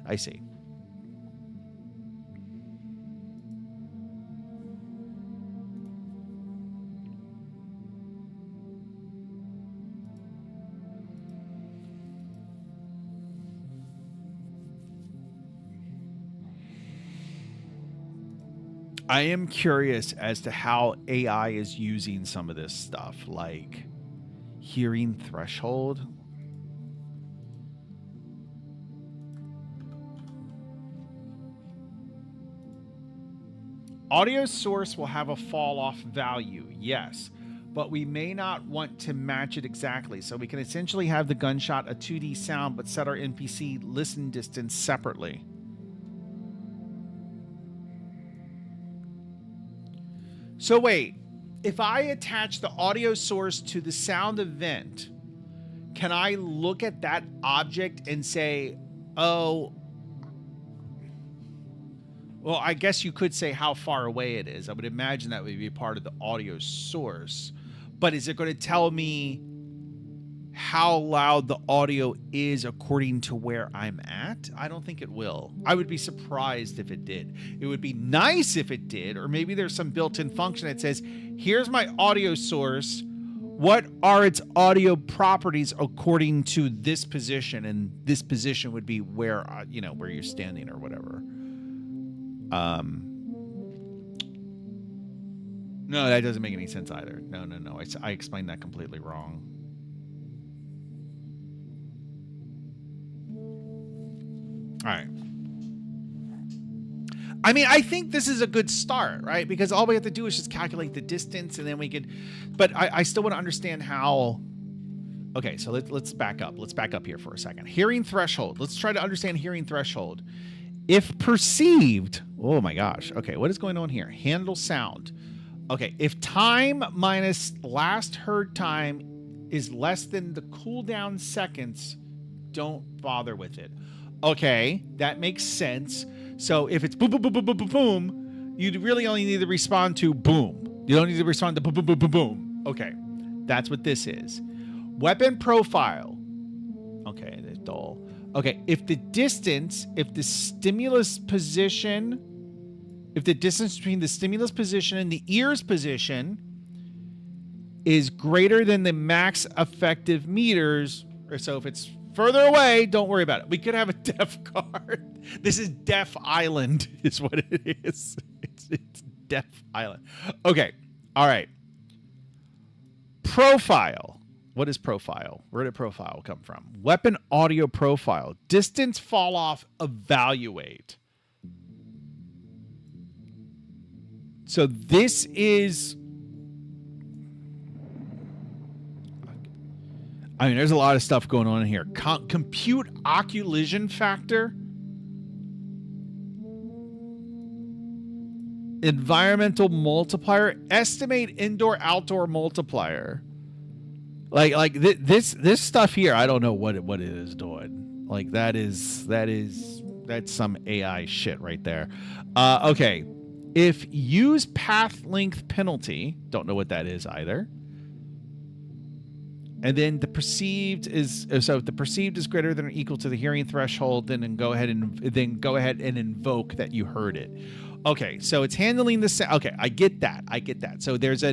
I am curious as to how AI is using some of this stuff, like hearing threshold. Audio source will have a fall off value, yes, but we may not want to match it exactly. So we can essentially have the gunshot a 2D sound, but set our NPC listen distance separately. So wait, if I attach the audio source to the sound event, can I look at that object and say, oh, well, I guess you could say how far away it is. I would imagine that would be part of the audio source. But is it going to tell me how loud the audio is according to where I'm at? I don't think it will. I would be surprised if it did. It would be nice if it did, or maybe there's some built-in function that says, here's my audio source. What are its audio properties according to this position? And this position would be where, where you're standing or whatever. No, that doesn't make any sense either. No. I explained that completely wrong. All right. I mean, I think this is a good start, right? Because all we have to do is just calculate the distance, and then we could. But I still want to understand how. Okay, so let's back up. Let's back up here for a second. Hearing threshold. Let's try to understand hearing threshold. If perceived, oh my gosh. Okay, what is going on here? Handle sound. Okay, if time minus last heard time is less than the cooldown seconds, don't bother with it. Okay, that makes sense. So if it's boom, boom, boom, boom, boom, boom, boom, you really only need to respond to boom. You don't need to respond to boom, boom, boom, boom, boom. Okay, that's what this is. Weapon profile. Okay, that's dull. Okay, if the distance between the stimulus position and the ear's position is greater than the max effective meters, or so if it's further away, don't worry about it. We could have a deaf card. This is Deaf Island is what it is. It's Deaf Island. Okay. All right. Profile. What is profile? Where did profile come from? Weapon audio profile. Distance fall off evaluate. So this is... I mean, there's a lot of stuff going on in here. Compute occlusion factor. Environmental multiplier. Estimate indoor-outdoor multiplier. Like this stuff here, I don't know what it is doing. Like that's some AI shit right there. Okay. If use path length penalty, don't know what that is either. And then the perceived is, so if the perceived is greater than or equal to the hearing threshold, then go ahead and invoke that you heard it. Okay, so it's handling the sound. Okay, I get that. So there's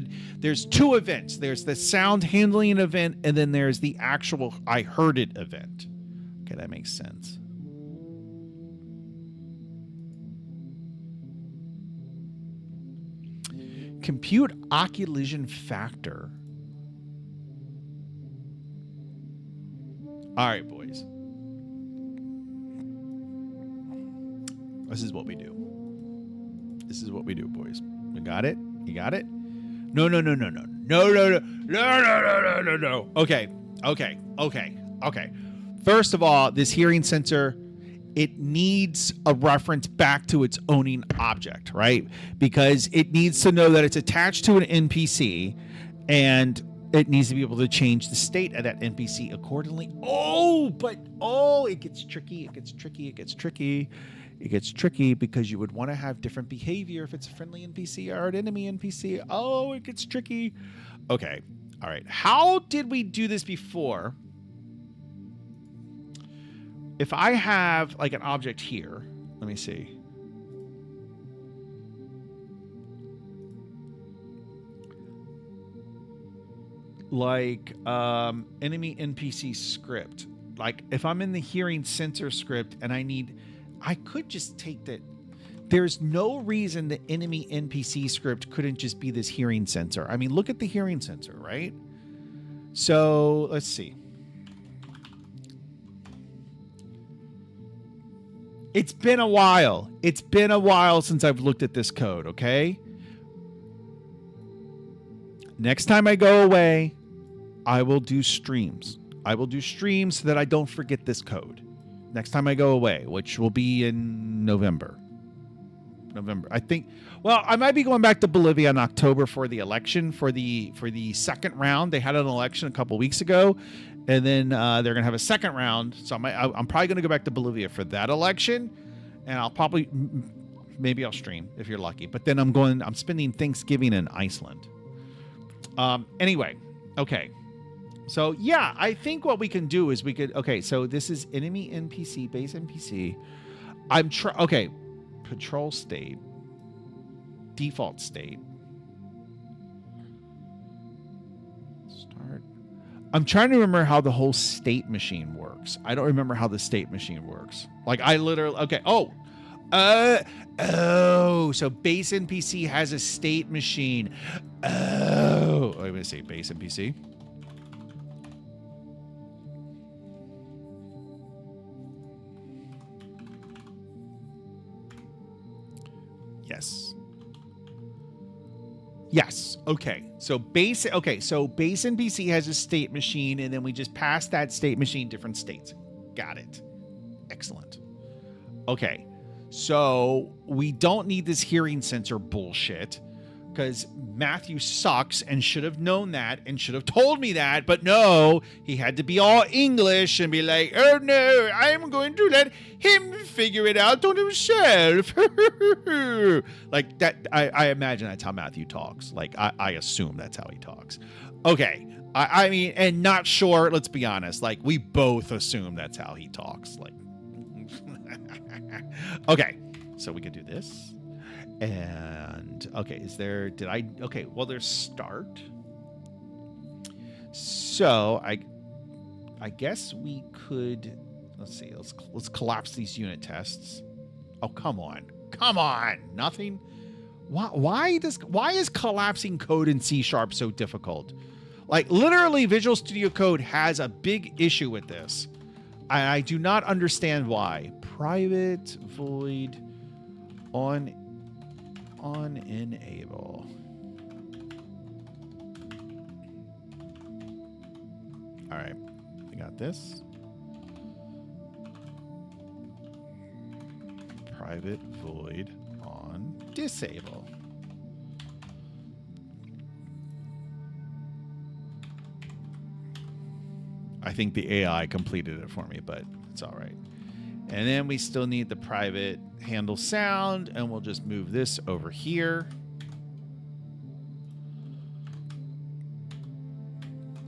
two events. There's the sound handling event, and then there's the actual I heard it event. Okay, that makes sense. Compute occlusion factor. All right, boys. This is what we do. This is what we do, boys. You got it? You got it? No. Okay. First of all, this hearing sensor, it needs a reference back to its owning object, right? Because it needs to know that it's attached to an NPC, and it needs to be able to change the state of that NPC accordingly. It gets tricky. it gets tricky because you would want to have different behavior if it's a friendly NPC or an enemy NPC. Oh, it gets tricky. Okay. All right. How did we do this before? If I have like an object here, let me see. Like enemy NPC script. Like if I'm in the hearing sensor script and I could just take that. There's no reason the enemy NPC script couldn't just be this hearing sensor. I mean, look at the hearing sensor, right? So let's see. It's been a while. It's been a while since I've looked at this code, okay? Next time I go away, I will do streams. I will do streams so that I don't forget this code. Next time I go away, which will be in November. I think. Well, I might be going back to Bolivia in October for the election for the second round. They had an election a couple weeks ago, and then they're gonna have a second round. So I'm probably gonna go back to Bolivia for that election, and I'll probably maybe I'll stream if you're lucky. But then I'm spending Thanksgiving in Iceland. Anyway, okay. So yeah, I think what we can do is okay, so this is enemy NPC, base NPC. Okay, patrol state, default state. Start. I'm trying to remember how the whole state machine works. I don't remember how the state machine works. Like I literally, okay, so base NPC has a state machine. Let me see, base NPC. Yes. Okay. So base NPC has a state machine, and then we just pass that state machine different states. Got it. Excellent. Okay. So we don't need this hearing sensor bullshit because Matthew sucks and should have known that and should have told me that. But no, he had to be all English and be like, oh no, I'm going to let him figure it out on himself. Like that. I imagine that's how Matthew talks. Like I assume that's how he talks. Okay. I mean, and not sure, let's be honest. Like we both assume that's how he talks. Like, okay. So we could do this. And okay, well, there's start. So I guess we could, let's see, let's collapse these unit tests. Oh, come on, nothing. Why is collapsing code in C# so difficult? Like literally Visual Studio Code has a big issue with this. I do not understand why. Private void on enable. All right, we got this. Private void on disable. I think the AI completed it for me, but it's all right. And then we still need the private handle sound, and we'll just move this over here.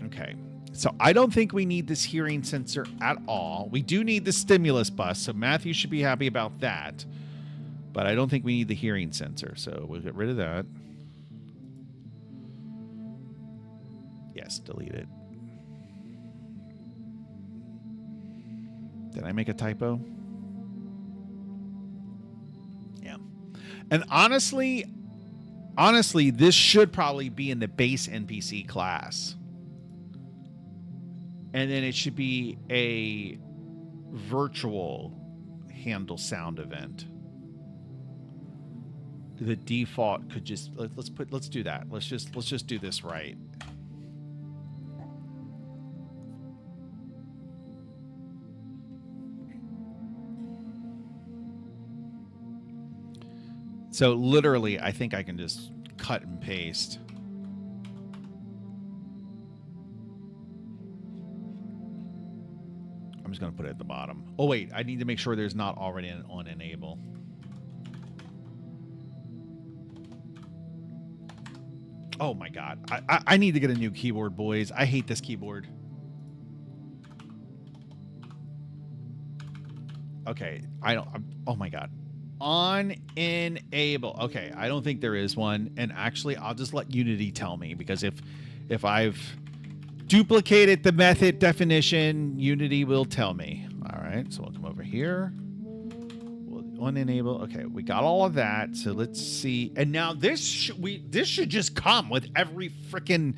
Okay, so I don't think we need this hearing sensor at all. We do need the stimulus bus, so Matthew should be happy about that. But I don't think we need the hearing sensor, so we'll get rid of that. Yes, delete it. Did I make a typo? Yeah. And honestly, this should probably be in the base NPC class. And then it should be a virtual handle sound event. The default could just let's do that. Let's just do this right. So literally, I think I can just cut and paste. I'm just going to put it at the bottom. Oh, wait. I need to make sure there's not already on enable. Oh, my God. I need to get a new keyboard, boys. I hate this keyboard. Okay. Oh, my God. On enable. Okay. I don't think there is one. And actually, I'll just let Unity tell me, because if I've duplicated the method definition, Unity will tell me. All right, so we'll come over here. We'll unenable. Okay, we got all of that. So let's see. And now this should just come with every freaking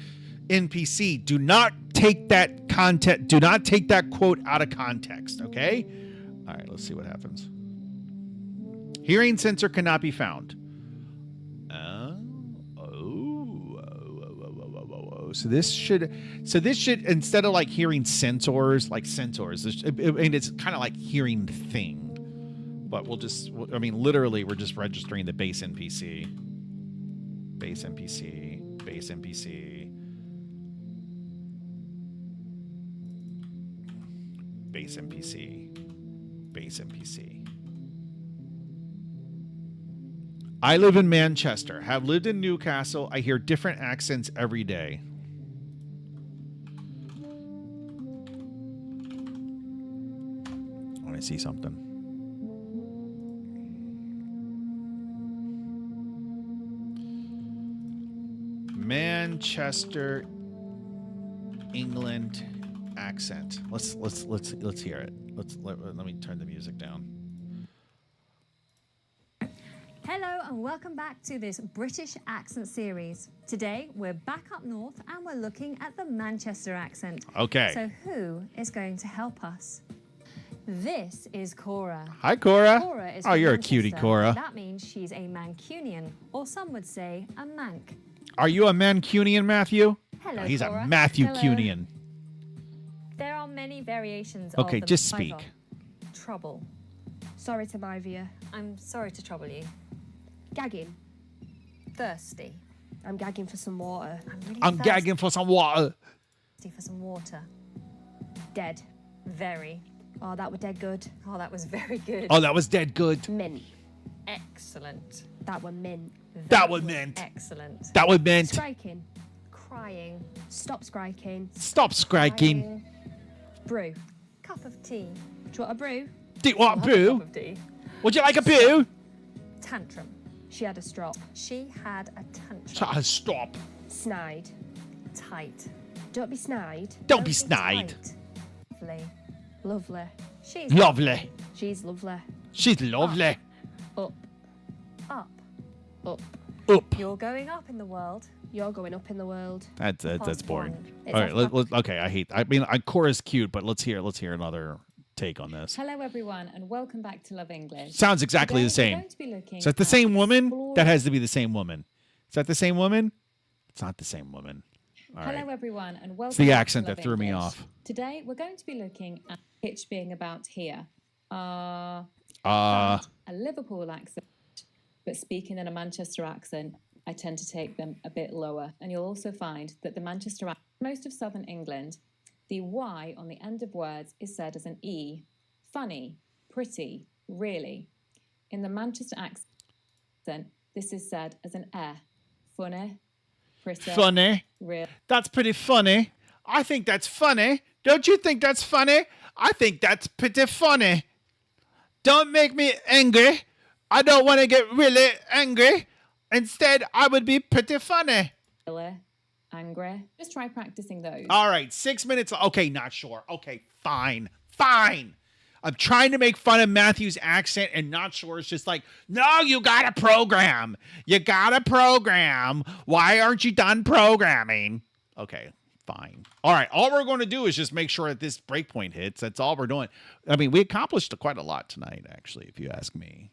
NPC. Do not take that content. Do not take that quote out of context. Okay. All right, let's see what happens. Hearing sensor cannot be found. So this should instead of like hearing sensors, it's kind of like hearing thing, but literally we're just registering the base NPC, base NPC, base NPC, base NPC, base NPC. I live in Manchester, have lived in Newcastle. I hear different accents every day. I see something. Manchester, England accent. Let's hear it. Let me turn the music down. Hello and welcome back to this British accent series. Today we're back up north and we're looking at the Manchester accent. Okay. So who is going to help us? This is Cora. Hi, Cora. Cora is Oh, from you're a Manchester. cutie, Cora. That means she's a Mancunian, or some would say a Manc. Are you a Mancunian, Matthew? Hello, No, he's Cora. a Matthew Hello. Cunian. There are many variations Okay, of the just speak. Trouble. Sorry to my view. I'm sorry to trouble you. Gagging. Thirsty. I'm gagging for some water. I'm gagging for some water. thirsty for some water. Dead. Very. Oh, that were dead good. Oh, that was very good. Oh, that was dead good. Mint. Excellent. That were mint. That was meant. Excellent. That was meant. Striking. Crying. Stop striking. Stop striking. Crying. Brew. Cup of tea. Do you want a brew? Do you want a I'll have a brew? cup of tea. Would you like a brew? Tantrum. She had a strop. She had a tantrum. Stop. Snide. Tight. Don't be snide. Don't be snide. tight. Lovely. Lovely. She's Lovely. She's lovely. She's lovely. Up. up. Up. Up. You're going up in the world. You're going up in the world. That's Past boring. one. It's All right, a okay. Cora's cute, but let's hear another take on this. Hello, everyone, and welcome back to Love English. Sounds exactly Today, the same. we're going to be looking Is that the at same woman? exploring- That has to be the same woman. Is that the same woman? It's not the same woman. All Hello, right. everyone, and welcome. It's the back to accent Love that threw me English. off. Today, we're going to be looking at pitch being about here. Uh, A Liverpool accent, but speaking in a Manchester accent, I tend to take them a bit lower. And you'll also find that the Manchester accent, most of southern England, the Y on the end of words is said as an E. Funny, pretty, really. In the Manchester accent, this is said as an E. Funny, pretty, funny. real. That's pretty funny. I think that's funny. Don't you think that's funny? I think that's pretty funny. Don't make me angry. I don't want to get really angry. Instead, I would be pretty funny. Really angry. Just try practicing those. All right, 6 minutes. Okay, not sure. Okay, fine. I'm trying to make fun of Matthew's accent and not sure. It's just like, no, you got to program. You got to program. Why aren't you done programming? Okay, fine. All right, all we're going to do is just make sure that this breakpoint hits. That's all we're doing. I mean, we accomplished quite a lot tonight, actually, if you ask me.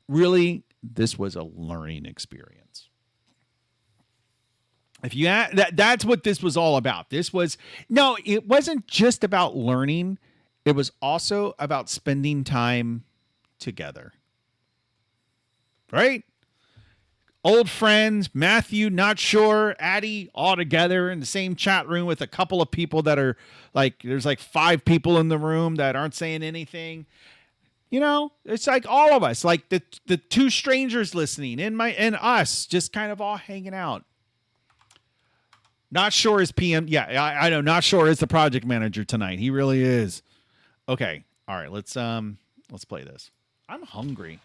Really, this was a learning experience. If you that's what this was all about. It wasn't just about learning. It was also about spending time together. Right? old friends, Matthew, not sure, Addie, all together in the same chat room with a couple of people that are like, there's like 5 people in the room that aren't saying anything. You know, it's like all of us, like the 2 strangers listening and us just kind of all hanging out. Not sure is PM. Yeah, I know. Not sure is the project manager tonight. He really is. Okay. All right. Let's play this. I'm hungry.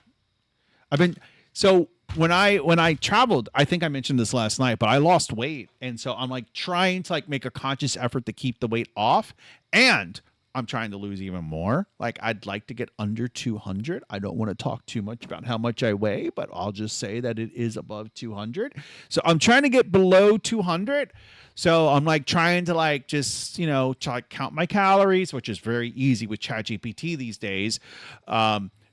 So when I traveled, I think I mentioned this last night, but I lost weight. And so I'm like trying to like make a conscious effort to keep the weight off, and I'm trying to lose even more. Like I'd like to get under 200. I don't want to talk too much about how much I weigh, but I'll just say that it is above 200. So I'm trying to get below 200. So I'm like trying to like just, you know, count my calories, which is very easy with ChatGPT these days.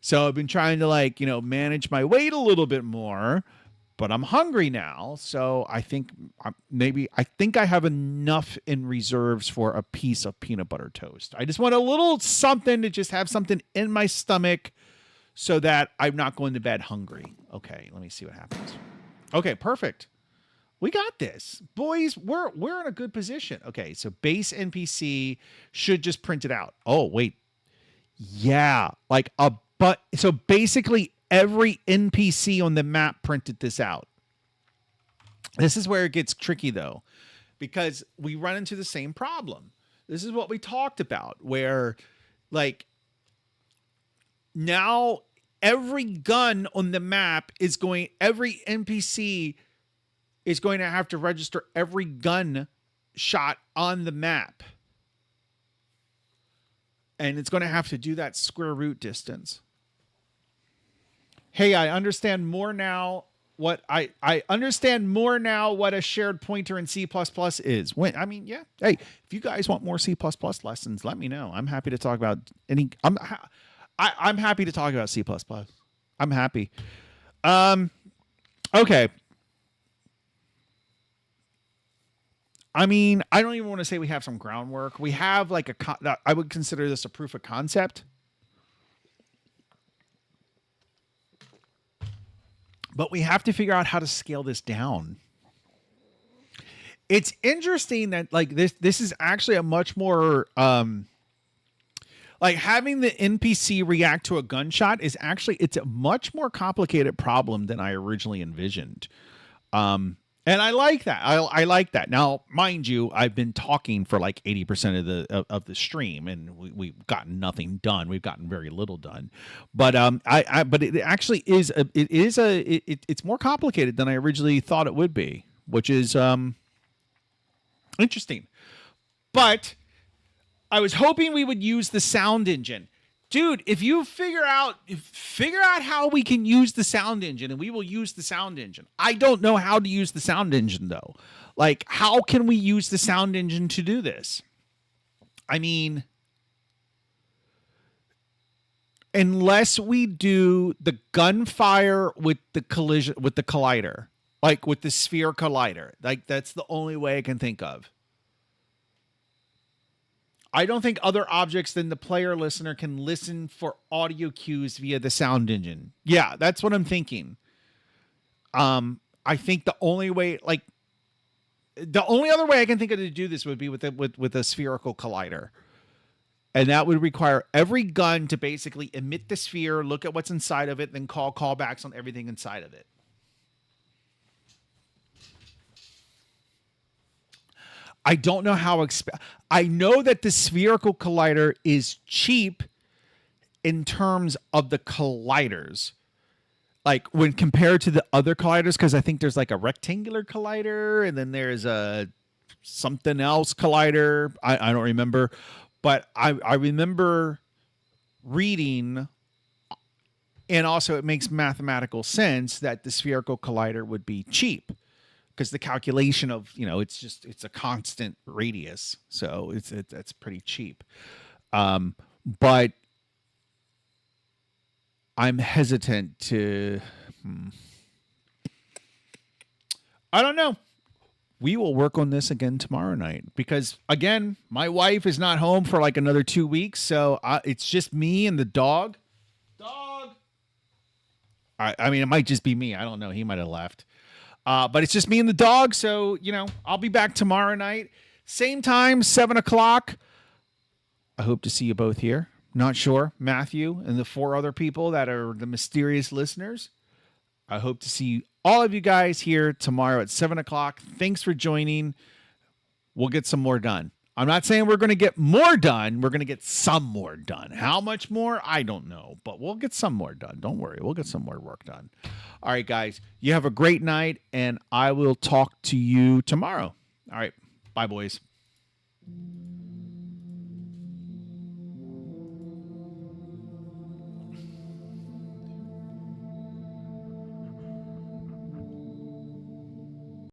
So I've been trying to like, you know, manage my weight a little bit more, but I'm hungry now. So I think I have enough in reserves for a piece of peanut butter toast. I just want a little something to just have something in my stomach so that I'm not going to bed hungry. Okay, let me see what happens. Okay, perfect. We got this. Boys, we're in a good position. Okay, so base NPC should just print it out. Oh, wait. Yeah, so basically every NPC on the map printed this out. This is where it gets tricky though, because we run into the same problem. This is what we talked about, where like now every gun on the map every NPC is going to have to register every gun shot on the map. And it's going to have to do that square root distance. Hey, I understand more now what I understand more now what a shared pointer in C++ is. Yeah. Hey, if you guys want more C++ lessons, let me know. I'm happy to talk about I'm happy to talk about C++. I'm happy. Okay. I mean, I don't even want to say we have some groundwork. We have like I would consider this a proof of concept. But we have to figure out how to scale this down. It's interesting that like this is actually a much more like having the NPC react to a gunshot it's a much more complicated problem than I originally envisioned. And I like that. I like that. Now, mind you, I've been talking for like 80% of the stream, and we've gotten nothing done. We've gotten very little done. But but it actually is it's more complicated than I originally thought it would be, which is interesting. But I was hoping we would use the sound engine. Dude, if you figure out how we can use the sound engine, and we will use the sound engine. I don't know how to use the sound engine though. Like, how can we use the sound engine to do this? I mean, unless we do the gunfire with the collider, like with the sphere collider, like that's the only way I can think of. I don't think other objects than the player listener can listen for audio cues via the sound engine. Yeah, that's what I'm thinking. I think the only other way I can think of to do this would be with a spherical collider. And that would require every gun to basically emit the sphere, look at what's inside of it, then call callbacks on everything inside of it. I don't know how I know that the spherical collider is cheap in terms of the colliders. Like when compared to the other colliders, because I think there's like a rectangular collider and then there's a something else collider. I don't remember. But I remember reading, and also it makes mathematical sense that the spherical collider would be cheap. Because the calculation of, it's a constant radius. So it's pretty cheap. But I'm hesitant to, I don't know. We will work on this again tomorrow night because, again, my wife is not home for like another 2 weeks. So it's just me and the dog. I mean, it might just be me. I don't know. He might have left. But it's just me and the dog. So, I'll be back tomorrow night. Same time, 7 o'clock. I hope to see you both here. Not sure. Matthew and the 4 other people that are the mysterious listeners. I hope to see all of you guys here tomorrow at 7 o'clock. Thanks for joining. We'll get some more done. I'm not saying we're going to get more done. We're going to get some more done. How much more? I don't know. But we'll get some more done. Don't worry. We'll get some more work done. All right, guys. You have a great night, and I will talk to you tomorrow. All right. Bye, boys.